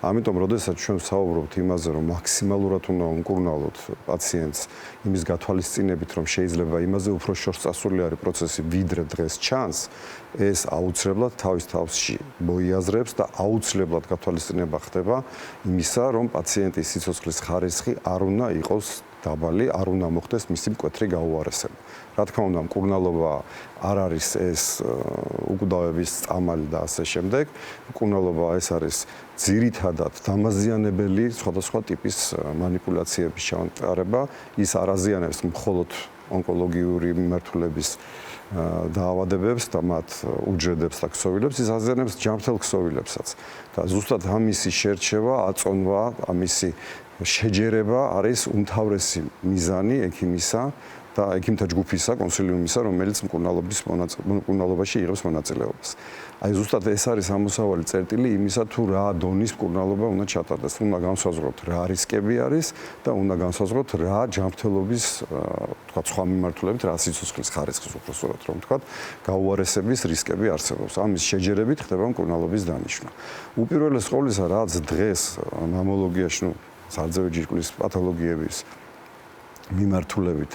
Speaker 4: ამიტომ, როდესაც ჩვენ ვსაუბრობთ იმაზე, რომ მაქსიმალურად უნდა უმკურნალოთ პაციენტს იმის გათვალისწინებით, რომ შეიძლება იმაზე უფრო შორს წასული არის პროცესი, ვიდრე დღეს ჩანს, ეს აუცილებლად თავის თავში მოიაზრებს და აუცილებლად გათვალისწინება ხდება იმისა, რომ პაციენტის სიცოცხლის ხარისხი არ უნდა იყოს დაბალი, არ უნდა მოხდეს მისი მკვეთრი გაუარესება. რა თქმა უნდა, მკურნალობა არ არის ეს უკვდავების წამალი და ასე შემდეგ. მკურნალობა ეს არის ძირითადად დამაზიანებელი სხვადასხვა ტიპის манипуляციების ჩამოყალიბება. ის არ აზიანებს მხოლოდ ონკოლოგიური მიმართულების დაავადებებს და მათ უჯრედებს და ქსოვილებს, ის აზიანებს ჯანმრთელ ქსოვილებსაც. და ზუსტად ამისი შერჩევა, აწონვა, ამისი შეჯერება არის უმთავრესი მიზანი ექიმისა და ექიმთა ჯგუფისა, კონსილიუმისა, რომელიც მკურნალობაში იღებს მონაწილეობას. აი ზუსტად ეს არის ამოსავალი წერტილი იმისა, თუ რა დონის მკურნალობა უნდა ჩატარდეს. უნდა განსაზღვროთ რა რისკები არის და უნდა განსაზღვროთ რა ჯანმრთელობის, თქვა სხვა მიმართულებით, რა სიცოცხლის ხარისხის უпроსტად რომ თქვა, გაუარესების რისკები არსებობს. ამის შეჯერებით ხდება მკურნალობის დანიშვნა. უპირველეს ყოვლისა, რაც დღეს მამოლოგიაში, სარძევი ჯირკვლის პათოლოგიების მიმართულებით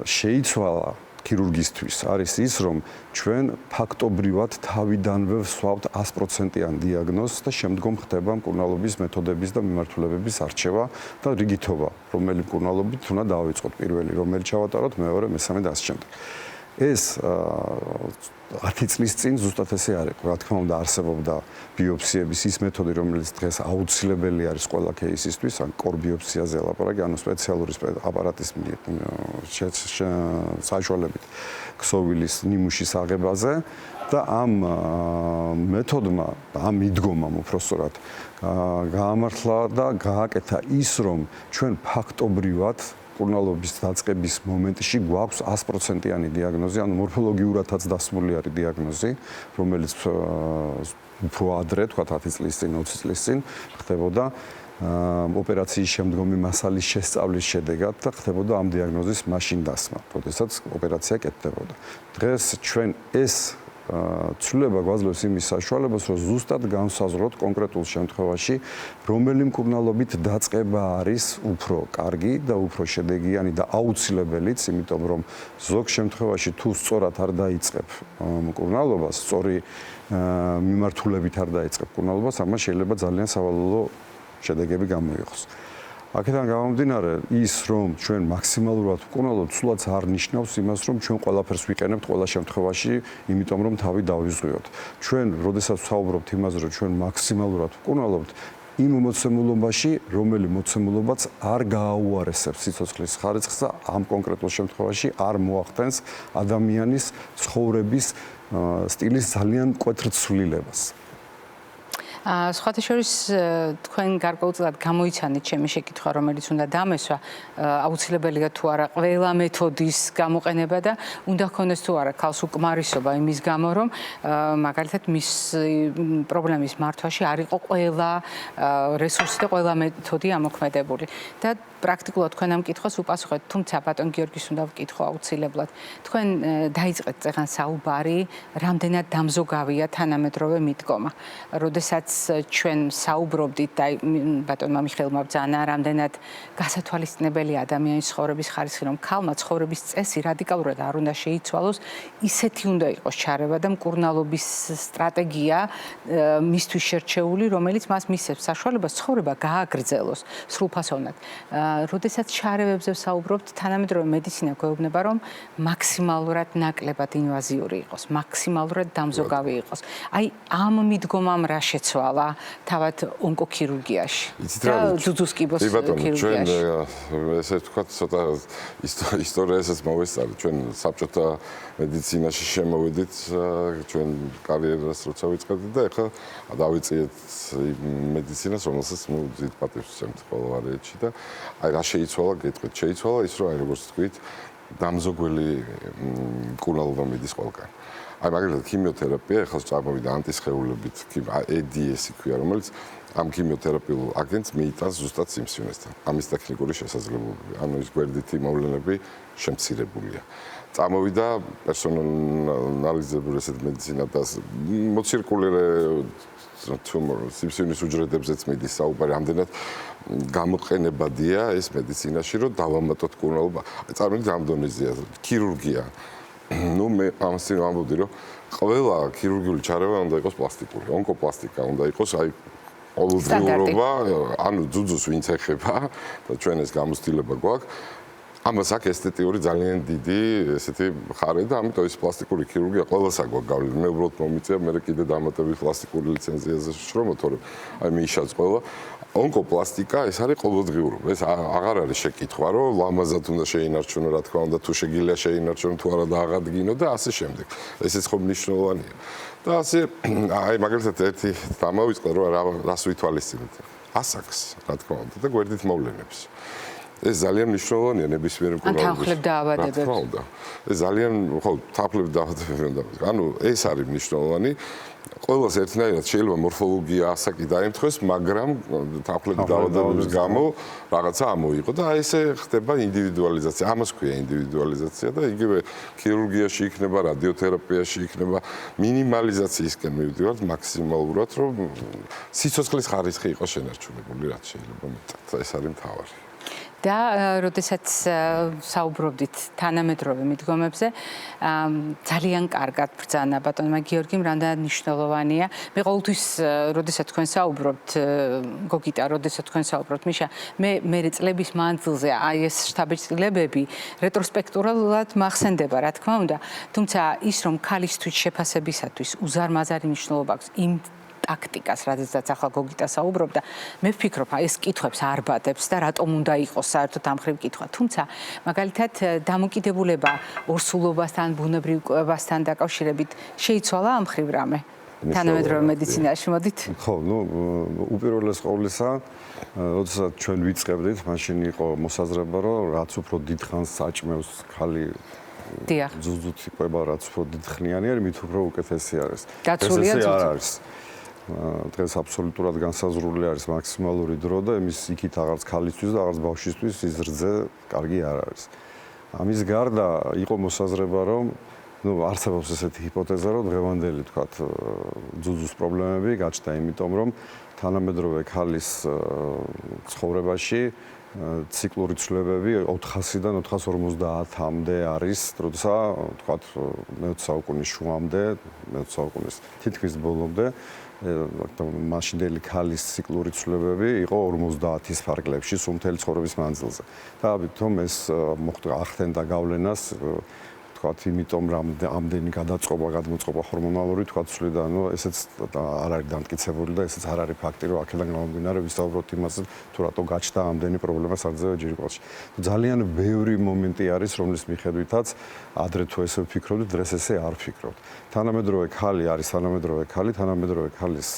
Speaker 4: შეიცვალა ქირურგისთვის არის ის, რომ ჩვენ ფაქტობრივად თავიდანვე ვსვავთ 100%-იან დიაგნოზს და შემდგომ ხდება მკურნალობის მეთოდების და მიმართულებების არჩევა და რიგითობა, რომელი მკურნალობით უნდა დავიწყოთ პირველი, რომელი ჩავატაროთ მეორე, მესამე და ასე შემდეგ. ეს 10 წლის წინ ზუსტად ესე არის. რა თქმა უნდა, არსებობდა ბიოპსიების ის მეთოდი, რომელიც დღეს აუცილებელი არის ყველა кейსისთვის, ან კორ ბიოპსიაზე ლაპარაკი, ანუ სპეციალური აპარატის საშუალებით ქსოვილის ნიმუშის აღებაზე და ამ მეთოდმა, ამ მიდგომამ უпроსტად გაამართლა და გააკეთა ის, რომ ჩვენ ფაქტობრივად მკურნალობის დაწყების მომენტში გვაქვს 100%-იანი დიაგნოზი, ანუ მორფოლოგიურადაც დასმული არის დიაგნოზი, რომელიც უფრო ადრე, თქვა 10 წლის წინ, 20 წლის წინ ხდებოდა ოპერაციის შემდგომი მასალის შესწავლის შედეგად და ხდებოდა ამ დიაგნოზის მაშინ დასმა, როდესაც ოპერაცია კეთდებოდა. დღეს ჩვენ ეს ცვლილება გვაძლევს იმის საშუალებას, რომ ზუსტად განსაზღვროთ კონკრეტულ შემთხვევაში, რომელი მკურნალობით დაწყება არის უფრო კარგი და უფრო შედეგიანი და აუცილებელიც, იმიტომ რომ ზოგ შემთხვევაში თუ სწორად არ დაიწყებ მკურნალობას, სწორი მიმართულებით არ დაიწყებ მკურნალობას, ამას შეიძლება ძალიან სავალალო შედეგები გამოიღოს. აქედან გამომდინარე, ის რომ ჩვენ მაქსიმალურად ვკურნალობთ, სულაც არ ნიშნავს იმას, რომ ჩვენ ყველაფერს ვიყენებთ ყველა შემთხვევაში, იმიტომ რომ თავი დავიზღვიოთ. ჩვენ, როდესაც ვსაუბრობთ იმაზე, რომ ჩვენ მაქსიმალურად ვკურნალობთ, იმ მოცემულობაში, რომელი მოცემულობაც არ გააუარესებს სიცოცხლის ხარისხს და ამ კონკრეტულ შემთხვევაში არ მოახდენს ადამიანის ცხოვრების სტილის ძალიან მკვეთრ ცვლილებას.
Speaker 1: სხვათა შორის თქვენ გარკვეულწილად გამოიცანეთ ჩემი შეკითხვა, რომელიც უნდა დამესვა, აუცილებელია თუ არა ყველა მეთოდის გამოყენება და უნდა ქონდეს თუ არა ქალს უკმარისობა იმის გამო, რომ მაგალითად მის პრობლემის მართვაში არ იყო ყველა რესურსი და ყველა მეთოდი ამოქმედებული. და პრაქტიკულად თქვენ ამ კითხვას უპასუხეთ, თუმცა ბატონ გიორგის უნდა ვკითხო აუცილებლად. თქვენ დაიწყეთ წეგან საუბარი, რამდენად დამზოგავია თანამედროვე მიდგომა. როდესაც ჩვენ საუბრობდით და ბატონმა მიხეილმა ბრძანა, რამდენად გასათვალისწინებელი ადამიანის ცხოვრების ხარისხი, რომ ქალმა ცხოვრების წესი რადიკალურად არ უნდა შეიცვალოს, ისეთი უნდა იყოს ჩარევა და მკურნალობის სტრატეგია მისთვის შერჩეული, რომელიც მას მისცემს საშუალებას ცხოვრება გააგრძელოს სრულფასოვნად. როდესაც ჩარევებზე ვსაუბრობთ, თანამედროვე მედიცინა გვეუბნება, რომ მაქსიმალურად ნაკლებად ინვაზიური იყოს, მაქსიმალურად დამზოგავი იყოს. აი ამ მიდგომამ რა შეცვალა თავად ონკოქირურგიაში და ძუძუსკიბოს ქირურგიაში?
Speaker 3: ჩვენ ესე ვთქვათ, ცოტა ისტორიასაც მოვესწარეთ. ჩვენ საბჭოთა მედიცინაში შემოვედით, ჩვენ კარიერას როცა ვიწყებდით და ეხლა დავიწყეთ მედიცინას, რომელსაც დიდ პატივს ვცემთ პოლარეთში და აი რა შეიცვალა, გეტყვით, შეიცვალა ის, რომ აი როგორც თქვით, დამზოგველი მკურნალობა მიდის ყველგან. აი მაგალითად ქიმიოთერაპია ეხლა წარმოვიდა ანტისხეულებით, EDS-ი ქვია, რომელიც ამ ქიმიოთერაპიულ აგენტს მიიტანს ზუსტად სიმსივნესთან. ამის ტექნიკური შესაძლებლობები, ანუ ის გვერდითი მოვლენები შემცირებულია. წამოვიდა პერსონალიზებული ესეთ მედიცინა და მოცირკულირე სიმსივნის უჯრედებზეც მიდის საუბარი, ამდენად გამოყენებადია ეს მედიცინაში, რომ დავამატოთ კურნალობა. წარმოიდგინეთ ამ დონეზეა ქირურგია. ნუ მე ამასთან ვამბობდი, რომ ყველა ქირურგიული ჩარევა უნდა იყოს პლასტიკური, ონკოპლასტიკა უნდა იყოს, აი ყოველდღიურობა, ანუ ძუძუს ვინც ეხება და ჩვენ ეს გამოცდილება გვაქვს. ამას აქ ესთეტიური ძალიან დიდი ესეთი ხარე და ამიტომ ეს პლასტიკური ქირურგია ყველასა გვაქვს გავლილი. მე უბრალოდ მომიწია, მე კიდე დამატებით პლასტიკური ლიცენზიაზე შრომობ, თორემ აი მიშაც ყველა ონკოპლასტიკა ეს არის ყოველდღიურობა. ეს აღარ არის შეკითხვა, რომ ლამაზად უნდა შეინარჩუნო, რა თქმა უნდა, თუ შეგიძლია შეინარჩუნო, თუ არა და აღადგინო და ასე შემდეგ. ესეც ხომ მნიშვნელოვანია. და ასე აი მაგალითად ერთი დამავიწყე, რომ რას ვითვალისწინებთ. ასაკს, რა თქმა უნდა, და გვერდით მოვლენებს. ეს ძალიან მნიშვნელოვანია ნებისმიერ მკურნალობაში.
Speaker 1: თანხლებ დაავადებებს.
Speaker 3: რა თქმა უნდა. ეს ძალიან, ხო, თანხლებ დაავადებები უნდა. ანუ ეს არის მნიშვნელოვანი. ყველას ერთნაირად შეიძლება მორფოლოგია, ასაკი დაემთხვეს, მაგრამ თანხლები დაავადებების გამო რაღაცა ამოიღო და აი ესე ხდება ინდივიდუალიზაცია. ამას ქვია ინდივიდუალიზაცია და იგივე ქირურგიაში იქნება, რადიოთერაპიაში იქნება, მინიმალიზაციისკენ მივდივართ მაქსიმალურად, რომ სიცოცხლის ხარისხი იყოს შენარჩუნებული, რაც შეიძლება მეტად. ეს არის მთავარი.
Speaker 1: და როდესაც საუბრობდით თანამედროვე მიდგომებზე, ძალიან კარგად ბრძანა ბატონმა გიორგიმ, რამდენად მნიშვნელოვანია. მე ყოველთვის, როდესაც თქვენ საუბრობთ, გოგიტა, როდესაც თქვენ საუბრობთ, მიშა, მე წლების მანძილზე აი ეს შთაბეჭდილებები რეტროსპექტურულად მახსენდება, რა თქმა უნდა, თუმცა ის რომ ქალისთვის შეფასებისათვის უზარმაზარი მნიშვნელობა აქვს იმ ტაქტიკას, რადგანაც ახლა გოგიტა საუბრობდა, მე ვფიქრობ, ეს კითხვებს არ ბადებს და რატომ უნდა იყოს საერთოდ ამ ხრივ კითხვა. თუმცა, მაგალითად, დამოკიდებულება ორსულობასთან, ბუნებრივ კვლევასთან დაკავშირებით შეიცვალა ამ ხრივ რამე თანამედროვე მედიცინაში, მოდით?
Speaker 4: ხო, ნუ უპირველეს ყოვლისა, როდესაც ჩვენ ვიწყებდით, მაშინ იყო მოსაზრება, რომ რაც უფრო დიდხანს საჭმევს ხალი ძუძუც იყვება, რაც უფრო დიდხნიანი არის, მით უფრო უკეთესი არის.
Speaker 1: დაცულია
Speaker 4: ძუძუ. დღეს აბსოლუტურად განსაზღვრული არის მაქსიმალური დრო და იმის იქით აღარც ქალისთვის და აღარც ბავშვისთვის ის რძე კარგი არ არის. ამის გარდა იყო მოსაზრება, რომ არსებობს ესეთი ჰიპოთეზა, რომ დღევანდელი თქვათ ძუძუს პრობლემები გაჩნდა, იმიტომ რომ თანამედროვე ქალის ცხოვრებაში ციკლური ცვლილებები 400-დან 450-მდე არის, როდესაც თქვათ მე-20 საუკუნის შუამდე, მე-20 საუკუნის თითქმის ბოლომდე მაშინდელი ქალის ციკლური ცვლილებები იყო 50-ის ფარგლებში სულ მთელი ცხოვრების მანძილზე. და ამიტომ ეს ახდენდა გავლენას თქვათ, იმიტომ რომ ამდენი გადმოწყობა ჰორმონალური თქვათ ცვლიდა, ნუ ესეც არ არის დამტკიცებული და ესეც არ არის ფაქტი, რომ აქედან გამომდინარე ვისაუბროთ იმაზე, თუ რატო გაჩნდა ამდენი პრობლემა სარძევე ჯირკვალში. ძალიან ბევრი მომენტი არის, რომლის მიხედვითაც ადრე თუ ესე ვფიქრობთ, დღეს ესე არ ვფიქრობთ. თანამედროვე ქალი არის თანამედროვე ქალი, თანამედროვე ქალის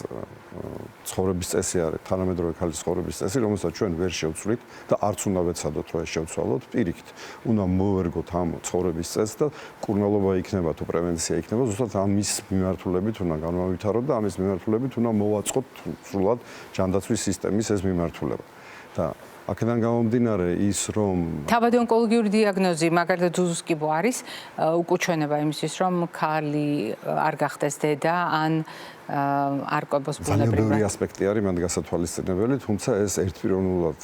Speaker 4: ცხოვრების წესი არის თანამედროვე ქალის ცხოვრების წესი, რომელსაც ჩვენ ვერ შევცვლით და არც უნდა ვეცადოთ, რომ ეს შევცვალოთ. პირიქით, უნდა მოვერგოთ ამ ცხოვრების წესს და კურნალობა იქნება თუ პრევენცია იქნება, ზუსტად ამის მიმართულებით უნდა განმავითაროთ და ამის მიმართულებით უნდა მოვაწყოთ სრულად ჯანდაცვის სისტემის ეს მიმართულება. და აქედან გამომდინარე ის რომ
Speaker 1: თავად ონკოლოგიური დიაგნოზი მაგალითად ძუძუსკიბო არის უკუჩვენება იმისთვის რომ ქალი არ გახდეს დედა ან არ ყვებოს ბუნებრივად.
Speaker 4: ძალიან ბევრი ასპექტი არის მან გასათვალისწინებელი, თუმცა ეს ერთპიროვნულად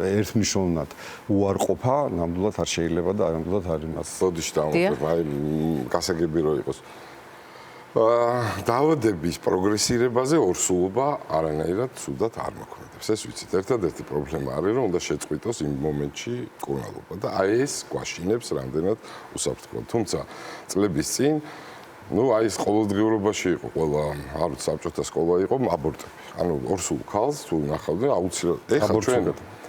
Speaker 4: ერთნიშნულად უარყოფა ნამდვილად არ შეიძლება და ნამდვილად არ იმას.
Speaker 3: ბოდიში დავუკვირდ, აი გასაგები რო იყოს. დაავადების პროგრესირებაზე ორსულობა არანაირად ცუდად არ მოქმედებს. ეს ვიცით, ერთადერთი პრობლემა არის, რომ უნდა შეწყვიტოს იმ მომენტში კურნალობა და აი ეს გვაშინებს რამდენად უსაფრთხოდ. თუმცა წლების წინ აი ეს ყოველდღიურობაში იყო ყველა, არ ვიცი, საბჭოთა სკოლა იყო აბორტები. ანუ ორსულ ქალს თუ ნახავდნენ, აუცილებლად ეხლა ჩვენ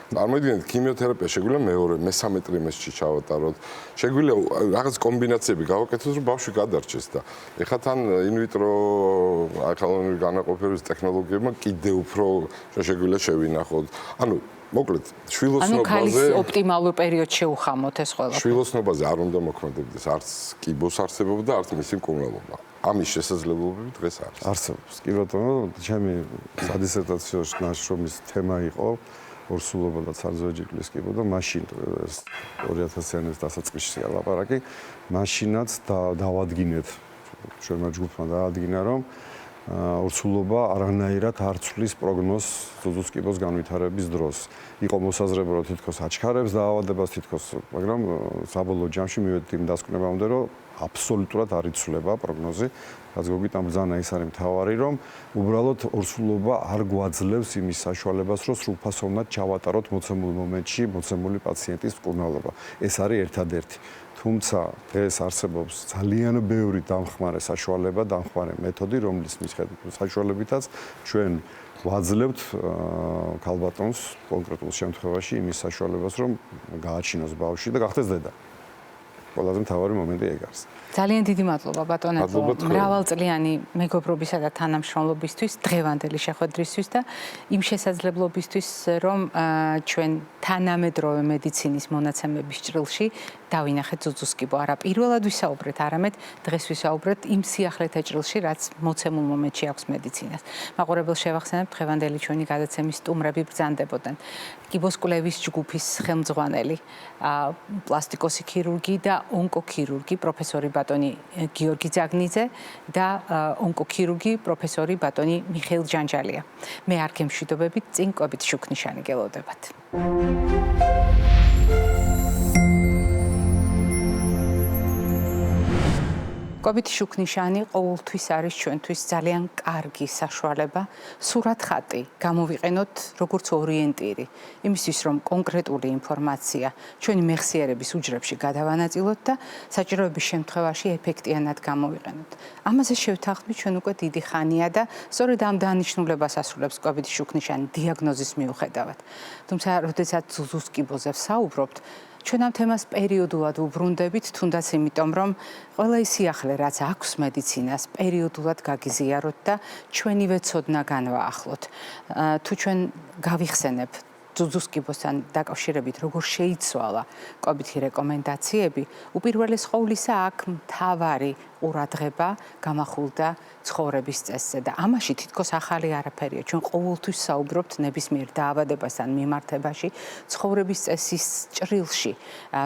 Speaker 3: წარმოიდგინეთ, ქიმიოთერაპია შეგვიძლია მეორე, მესამე ტრიმესტრში ჩავატაროთ. შეგვიძლია რაღაც კომბინაციები გავაკეთოთ, რომ ბავშვი გადარჩეს და ეხლა თან ინვიტრო ახალგაზრდული განაყოფების ტექნოლოგიებმა კიდევ უფრო შეგვიძლია შევინახოთ. ანუ მოკლედ, შვილოსნობაზე
Speaker 1: ანუ ქალის ოპტიმალურ პერიოდში შეუხამოთ ეს ყველაფერი.
Speaker 3: შვილოსნობაზე არ უნდა მოქმედებდეს არც კიბოს არსებობა და არც მისი მკურნალობა. ამის შესაძლებლობები დღეს არის.
Speaker 4: არსებობს. კი ბატონო, ჩემი სადისერტაციო ნაშრომის თემა იყო ორსულობა და ცალზოჯიკლის კიბო და მაშინ 2000-იანების დასაწყისში ლაპარაკი, მაშინაც დავადგინეთ ჩვენმა ჯგუფმა დაადგინა რომ ორსულობა არანაირად არ ცვლის პროგნოზს ზუზუს კიბოს განვითარების დროს. იყო მოსაზრება რომ თითქოს აჩქარებს დაავადებას თითქოს, მაგრამ საბოლოო ჯამში მივედით იმ დასკვნებამდე რომ აბსოლუტურად არ იცვლება პროგნოზი. რაც გოგით ამ ბრძანა ის არის მთავარი რომ უბრალოდ ორსულობა არ გვაძლევს იმის საშუალებას რომ სრულფასოვნად ჩავატაროთ მოცემულ მომენტში მოცემული პაციენტის მკურნალობა. ეს არის ერთადერთი. თუმცა ეს არსებობს ძალიან ბევრი დამხმარე საშუალება, დამხმარე მეთოდი, რომლის საშუალებითაც ჩვენ ვაძლევთ ქალბატონს კონკრეტულ შემთხვევაში იმის საშუალებას, რომ გააჩინოს ბავშვი და გახდეს დედა. ყველაზე მთავარი მომენტი ეგ არის.
Speaker 1: ძალიან დიდი მადლობა ბატონო მრავალწლიანი მეგობრობისა და თანამშრომლობისთვის, დღევანდელი შეხვედრისთვის და იმ შესაძლებლობისთვის, რომ ჩვენ თანამედროვე მედიცინის მონაცემების ჭრილში დავინახეთ ზუზუს კიბო. არა პირველად ვისაუბრეთ, არამედ დღეს ვისაუბრეთ იმ სიახლეთა ჭრილში, რაც მოცემულ მომენტში აქვს მედიცინას. მაყურებელს შევახსენებ, დღევანდელი ჩვენი გადაცემის სტუმრები ბრძანდებოდნენ. კიბოს კვლევის ჯგუფის ხელმძღვანელი, პლასტიკოსი ქირურგი და ონკოქირურგი პროფესორი ბატონი გიორგი ძაგნიძე და ონკოქირურგი პროფესორი ბატონი მიხეილ ჯანჯალია. მე არ გემშვიდობებით, წინ კვებით შუქნიშანი გელოდებათ. კვებით შუქნიშანი ყოველთვის არის ჩვენთვის ძალიან კარგი საშუალება სურათ ხატი გამოვიყენოთ როგორც ორიენტირი იმისთვის რომ კონკრეტული ინფორმაცია ჩვენი მეხსიერების უჯრებში გადავანაწილოთ და საჭიროების შემთხვევაში ეფექტიანად გამოვიყენოთ. ამაზე შევთანხმდით ჩვენ უკვე დიდი ხანია და სწორედ ამ დანიშნულებას ასრულებს კვებით შუქნიშანი დიაგნოზის მიუხედავად. თუმცა როდესაც ზუზუს კიბოზე ვსაუბრობთ ჩვენ ამ თემას პერიოდულად უბრუნდებით, თუნდაც იმიტომ, რომ ყველა ის სიახლე, რაც აქვს მედიცინას, პერიოდულად გაგიზიაროთ და ჩვენივე ცოდნა განვაახლოთ. თუ ჩვენ გავიხსენებ ზუზუს კიბოსთან დაკავშირებით, როგორ შეიცვალა კვებითი რეკომენდაციები, უპირველეს ყოვლისა აქ მთავარი ყურადღება გამახულდა ცხოვრების წესზე და ამაში თითქოს ახალი არაფერია. ჩვენ ყოველთვის საუბრობთ ნებისმიერ დაავადებასთან მიმართებაში ცხოვრების წესის ჭრილში,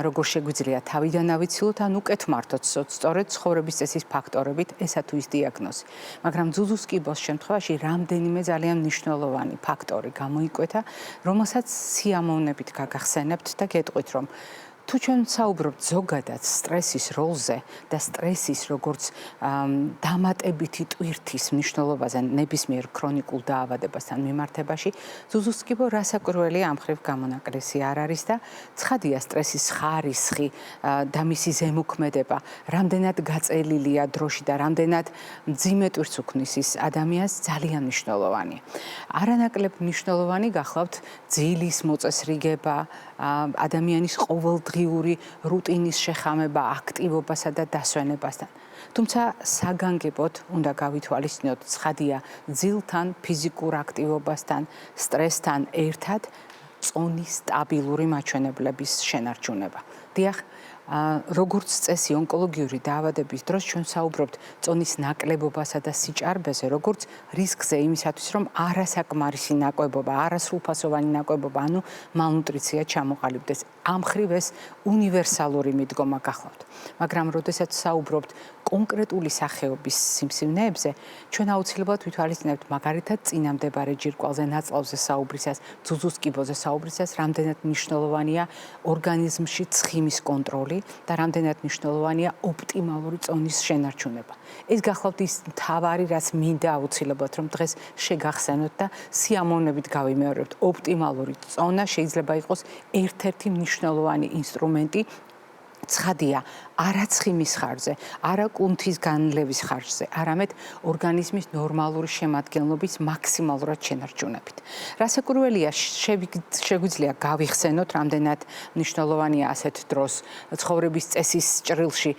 Speaker 1: როგორ შეგვიძლია თავიდან ავიცილოთ ან უკეთ მართოთ სწორედ ცხოვრების წესის ფაქტორებით ესა თუ ის დიაგნოზი. მაგრამ ზუზუს კიბოს შემთხვევაში რამდენიმე ძალიან მნიშვნელოვანი ფაქტორი გამოიკვეთა, რომელსაც სიამოვნებით გაგახსენებთ და გეტყვით, რომ თუ ჩვენ საუბრობთ ზოგადად სტრესის როლზე და სტრესის როგორც დამატებითი ტვირთის მნიშვნელობაზე ნებისმიერ ქრონიკულ დაავადებასთან მიმართებაში, ზუზუს კიბო რასაკვირველია ამ ხრივ გამონაკლისი არ არის და ცხადია სტრესის ხარისხი და მისი ზემოქმედება რამდენად გაწელილია დროში და რამდენად მძიმე ტვირთს უქმნის ის ადამიანს ძალიან მნიშვნელოვანია. არანაკლებ მნიშვნელოვანი გახლავთ ძილის მოწესრიგება, ადამიანის ყოველდღიური რუტინის შეხამება აქტივობასა და დასვენებასთან. თუმცა საგანგებოდ უნდა გავითვალისწინოთ ცხადია ძილთან, ფიზიკურ აქტივობასთან, სტრესთან ერთად წონის სტაბილური მაჩვენებლების შენარჩუნება. დიახ, როგორც წესი ონკოლოგიური დაავადების დროს ჩვენ საუბრობთ წონის ნაკლებობასა და სიჭარბეზე, როგორც რისკზე იმისათვის, რომ არასაკმარისი ნაკვებობა, არასრულფასოვანი ნაკვებობა, ანუ მალნუტრიცია ჩამოყალიბდეს. ამ ხრივ ეს უნივერსალური მიდგომა გახლავთ. მაგრამ როდესაც საუბრობთ კონკრეტული სახეობის სიმსივნეებზე, ჩვენ აუცილებლად ვითვალისწინებთ მაგალითად წინამდებარე ჯირკვალზე ნაწლავზე საუბრისას, ზუზუს კიბოზე საუბრისას, რამდენად მნიშვნელოვანია ორგანიზმში ცხიმის კონტროლი და რამდენად მნიშვნელოვანია ოპტიმალური წონის შენარჩუნება. ეს გახლავთ ის მთავარი, რაც მინდა აუცილებლად რომ დღეს შეგახსენოთ და სიამოვნებით გავიმეორებთ. ოპტიმალური წონა შეიძლება იყოს ერთ-ერთი მნიშვნელოვანი ინსტრუმენტი ცხადია არა ცხიმის ხარჯზე, არა კუნთის განლევის ხარჯზე, არამედ ორგანიზმის ნორმალური შემადგენლობის მაქსიმალურად შენარჩუნებით. რასაკვირველია, შეგვიძლია გავიხსენოთ, რამდენად მნიშვნელოვანია ასეთ დროს ცხოვრების წესის ჭრილში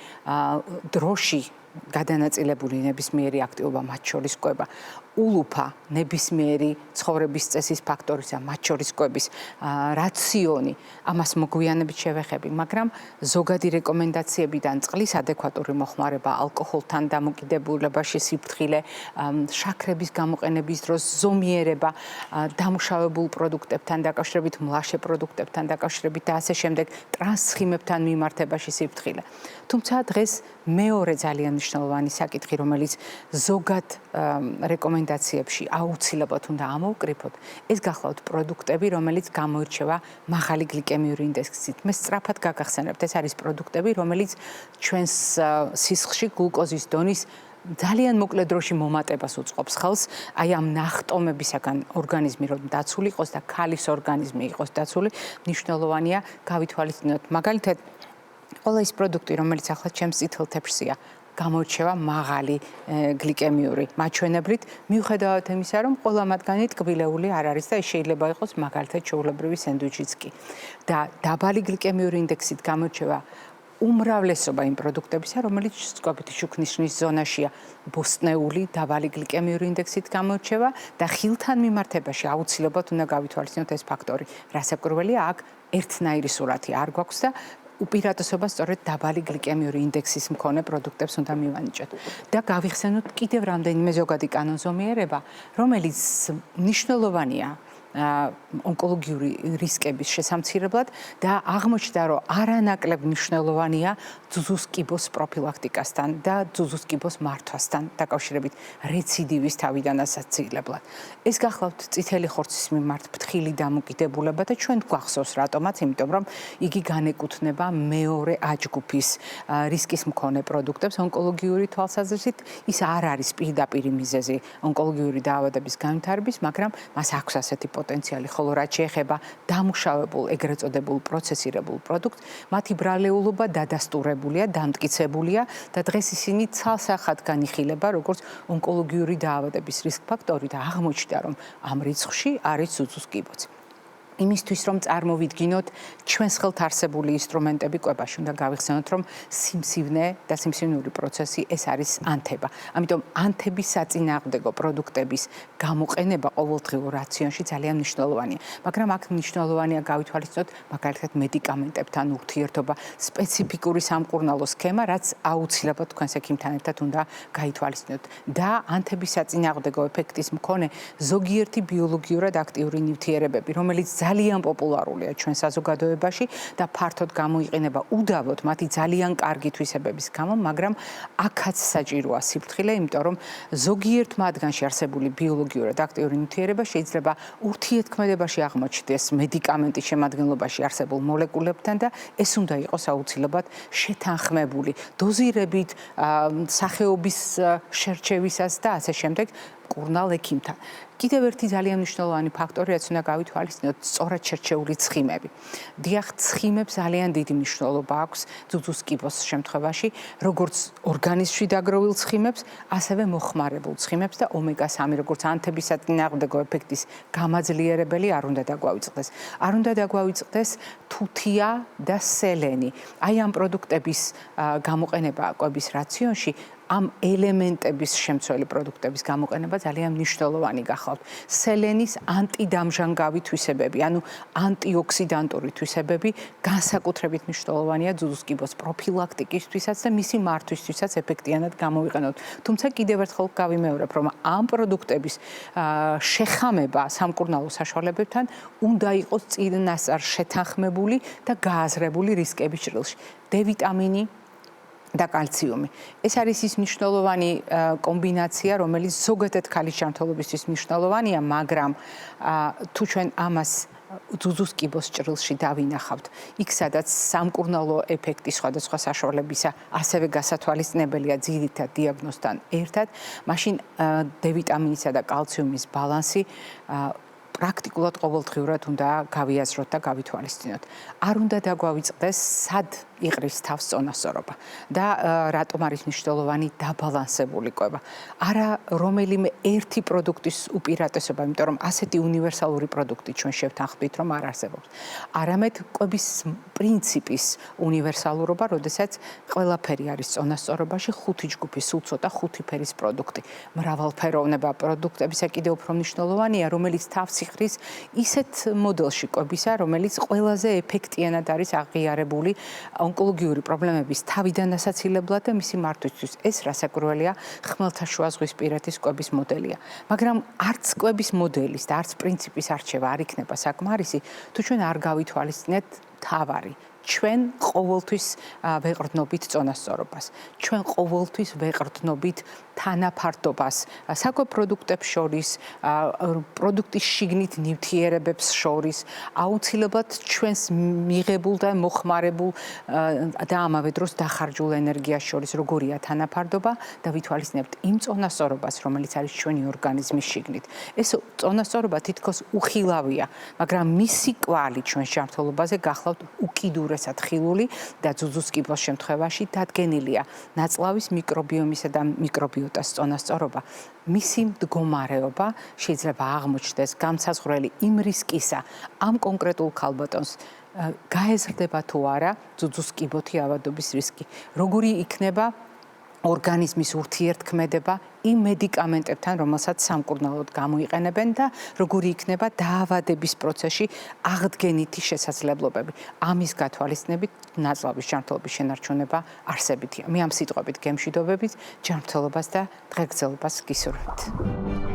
Speaker 1: დროში გადანაწილებული ნებისმიერი აქტივობა, მათ შორის კვება, ულუფა, ნებისმიერი ცხოვრების წესის ფაქტორისა, მათ შორის კვების რაციონი, ამას მოგვიანებით შევეხები, მაგრამ ზოგადი რეკომენდაციებიდან წყლის ადეკვატური მოხმარება, ალკოჰოლთან დამოკიდებულებაში სიფრთხილე, შაქრების გამოყენების დროს ზომიერება, დამუშავებულ პროდუქტებთან დაკავშირებით, მლაშე პროდუქტებთან დაკავშირებით და ასე შემდეგ, ტრანსცხიმებთან მიმართებაში სიფრთხილე. თუმცა დღეს მეორე ძალიან მნიშვნელოვანი საკითხი, რომელიც ზოგად რეკომენდაციებში აუცილებლად უნდა ამოვკრიფოთ, ეს გახლავთ პროდუქტები, რომელიც გამოირჩევა მაღალი გლიკემიური ინდექსით. მე სწრაფად გაგახსენებთ, ეს არის პროდუქტები, რომელიც ჩვენს სისხლში გლუკოზის დონის ძალიან მოკლე დროში მომატებას უწყობს ხელს, აი ამ ნახტომებისაგან ორგანიზმი რომ დაცული იყოს და ქალის ორგანიზმი იყოს დაცული, მნიშვნელოვანია გავითვალისწინოთ. მაგალითად, ყველა ის პროდუქტი, რომელიც ახლა ჩემს წითელ თეფშია, გამოირჩევა მაღალი გლიკემიური მაჩვენებლით, მიუხედავად იმისა, რომ ყველა მათგანი ტკბილეული არ არის და შეიძლება იყოს მაგალითად ჩვეულებრივი სენდვიჩიც კი. და დაბალი გლიკემიური ინდექსით გამოირჩევა უმრავლესობა იმ პროდუქტებისა, რომელიც სკოპითი შუქნიშნის ზონაშია, ბოსტნეული, დაბალი გლიკემიური ინდექსით გამოირჩევა და ხილთან მიმართებაში აუცილებლად უნდა გავითვალისწინოთ ეს ფაქტორი. რასაკვირველია, აქ ერთნაირი სურათი არ გვაქვს და უპირატესობა სწორედ დაბალი გლიკემიური ინდექსის მქონე პროდუქტებს უნდა მივანიჭოთ. და გავიხსენოთ კიდევ რამდენიმე ზოგადი კანონზომიერება, რომელიც მნიშვნელოვანია ონკოლოგიური რისკების შესამცირებლად და აღმოჩნდა, რომ არანაკლებ მნიშვნელოვანია ძუძუს კიბოს პროფილაქტიკასთან და ძუძუს კიბოს მართვასთან დაკავშირებით რეციდივის თავიდანაცილებლად. ეს გახლავთ წითელი ხორცის მიმართ ფრთხილი დამოკიდებულება და ჩვენ გვახსოვს რატომაც, იმიტომ რომ იგი განეკუთვნება მეორე აჯგუფის რისკის მქონე პროდუქტებს ონკოლოგიური თვალსაზრისით. ის არ არის პირდაპირი მიზეზი ონკოლოგიური დაავადების განვითარების, მაგრამ მას აქვს ასეთი პოტენციალი, ხოლო რაც შეეხება დამუშავებულ, ეგრეთ წოდებულ პროცესირებულ პროდუქტს, მათი ბრალეულობა დადასტურებულია, დამტკიცებულია და დღეს ისინი ცალსახად განიხილება როგორც ონკოლოგიური დაავადების რისკ ფაქტორი და აღმოჩნდა, რომ ამ რიცხვში არის ძუძუს კიბოც. იმისთვის რომ წარმოვიდგინოთ ჩვენს ხელთ არსებული ინსტრუმენტები კვებაში, უნდა გავიხსენოთ, რომ სიმსივნე და სიმსივნური პროცესი ეს არის ანთება. ამიტომ ანთების საწინააღმდეგო პროდუქტების გამოყენება ყოველდღიურ რაციონში ძალიან მნიშვნელოვანია. მაგრამ აქ მნიშვნელოვანია გავითვალისწინოთ მაგალითად მედიკამენტებთან ურთიერთობა, სპეციფიკური სამკურნალო სქემა, რაც აუცილებლად თქვენს ექიმთან ერთად უნდა გაითვალისწინოთ. და ანთების საწინააღმდეგო ეფექტის მქონე ზოგიერთი ბიოლოგიურად აქტიური ნივთიერებები, რომელიც ძალიან პოპულარულია ჩვენ საზოგადოებაში და ფართოდ გამოიყენება უდავოდ მათი ძალიან კარგი თვისებების გამო, მაგრამ აქაც საჭიროა სიფრთხილე, იმიტომ რომ ზოგიერთ მათგანში არსებული ბიოლოგიურად აქტიური ნივთიერება შეიძლება ურთიერთქმედებაში აღმოჩნდეს მედიკამენტის შემადგენლობაში არსებულ მოლეკულებთან და ეს უნდა იყოს აუცილებლად შეთანხმებული დოზირებით, სახეობის შერჩევისას და ასე შემდეგ მკურნალ ექიმთან. კიდევ ერთი ძალიან მნიშვნელოვანი ფაქტორი, რაც უნდა გავითვალისწინოთ, სწორად შერჩეული ცხიმები. დიახ, ცხიმებს ძალიან დიდი მნიშვნელობა აქვს ძუძუს კიბოს შემთხვევაში, როგორც ორგანიზმში დაგროვილ ცხიმებს, ასევე მოხმარებულ ცხიმებს და ომეგა-3, როგორც ანთების საწინააღმდეგო ეფექტის გამაძლიერებელი არ უნდა დაგვავიწყდეს. არ უნდა დაგვავიწყდეს თუთია და სელენი. აი ამ პროდუქტების გამოყენება კვების რაციონში ამ ელემენტების შემცველი პროდუქტების გამოყენება ძალიან მნიშვნელოვანი გახავთ. სელენის ანტიდამჟანგავი თვისებები, ანუ ანტიოქსიდანტური თვისებები განსაკუთრებით მნიშვნელოვანია ძუძუს კიბოს პროფილაქტიკისთვისაც და მისი მართვისთვისაც ეფექტიანად გამოვიყენოთ. თუმცა კიდევ ერთხელ გავიმეორებ, რომ ამ პროდუქტების შეხამება სამკურნალო საშუალებებთან უნდა იყოს წინასწარ შეთანხმებული და გააზრებული რისკების ჭრილში. D ვიტამინი და კალციუმი. ეს არის ის მნიშვნელოვანი კომბინაცია, რომელიც ზოგადად ქალის ჯანმრთელობისთვის მნიშვნელოვანია, მაგრამ თუ ჩვენ ამას ძუძუს კიბოს ჭრილში დავინახავთ, იქ სადაც სამკურნალო ეფექტი სხვადასხვა საშუალებისა ასევე გასათვალისწინებელია ძირითად დიაგნოზთან ერთად, მაშინ D ვიტამინისა და კალციუმის ბალანსი პრაქტიკულად ყოველდღიურად უნდა გავიაზროთ და გავითვალისწინოთ. არ უნდა დაგვავიწყდეს სად იყრის თავს წონასწორობა და რატომ არის მნიშვნელოვანი დაბალანსებული კვება. არა რომელიმე ერთი პროდუქტის უპირატესობა, იმიტომ რომ ასეთი უნივერსალური პროდუქტი ჩვენ შევთანხმდით, რომ არ არსებობს. არამედ კვების პრინციპის უნივერსალურობა, როდესაც ყველაფერი არის წონასწორობაში, ხუთი ჯგუფი, სულ ცოტა ხუთი ფერის პროდუქტი. მრავალფეროვნება პროდუქტებისა კიდევ უფრო მნიშვნელოვანია, რომელიც თავს იყრის ისეთ მოდელში კვებისა, რომელიც ყველაზე ეფექტიანად არის აღიარებული ონკოლოგიური პრობლემების თავიდან ასაცილებლად და მისი მართვისთვის. ეს რასაკვირველია, ხმელთაშუაზღვისპირეთის კვების მოდელია. მაგრამ არც კვების მოდელის და არც პრინციპის არჩევა არ იქნება საკმარისი, თუ ჩვენ არ გავითვალისწინებთ თავარი. ჩვენ ყოველთვის ვეყრდნობით წონასწორობას. ჩვენ ყოველთვის ვეყრდნობით თანაფარდობას საკვებ პროდუქტებს შორის, პროდუქტის შიგნით ნივთიერებებს შორის, აუცილებლად ჩვენს მიღებულ და მოხმარებულ და ამავე დროს დახარჯულ ენერგიას შორის როგორია თანაფარდობა და ვითვალისწინებთ იმ წონასწორობას, რომელიც არის ჩვენი ორგანიზმის შიგნით. ეს წონასწორობა თითქოს უხილავია, მაგრამ მისი კვალი ჩვენ ჯანმრთელობაზე გახლავთ უკიდურესად ხილული და ძუძუს კიბოს შემთხვევაში დადგენილია ნაწლავის მიკრობიომისა და მიკრობიოტას წონასწორობა. მისი მდგომარეობა შეიძლება აღმოჩნდეს გამსაზღვრელი იმ რისკისა ამ კონკრეტულ ქალბატონს გაეზრდება თუ არა ძუძუს კიბოთი ავადობის რისკი. როგორი იქნება ორგანიზმის ურთიერთქმედება იმ მედიკამენტებთან, რომელსაც სამკურნალოდ გამოიყენებენ და როგორი იქნება დაავადების პროცესში აღდგენითი შესაძლებლობები. ამის გათვალისწინებით ნაწლავის ჯანმრთელობის შენარჩუნება არსებითია. მე ამ სიტყვებით გემშვიდობებით ჯანმრთელობას და დღეგრძელობას გისურვებთ.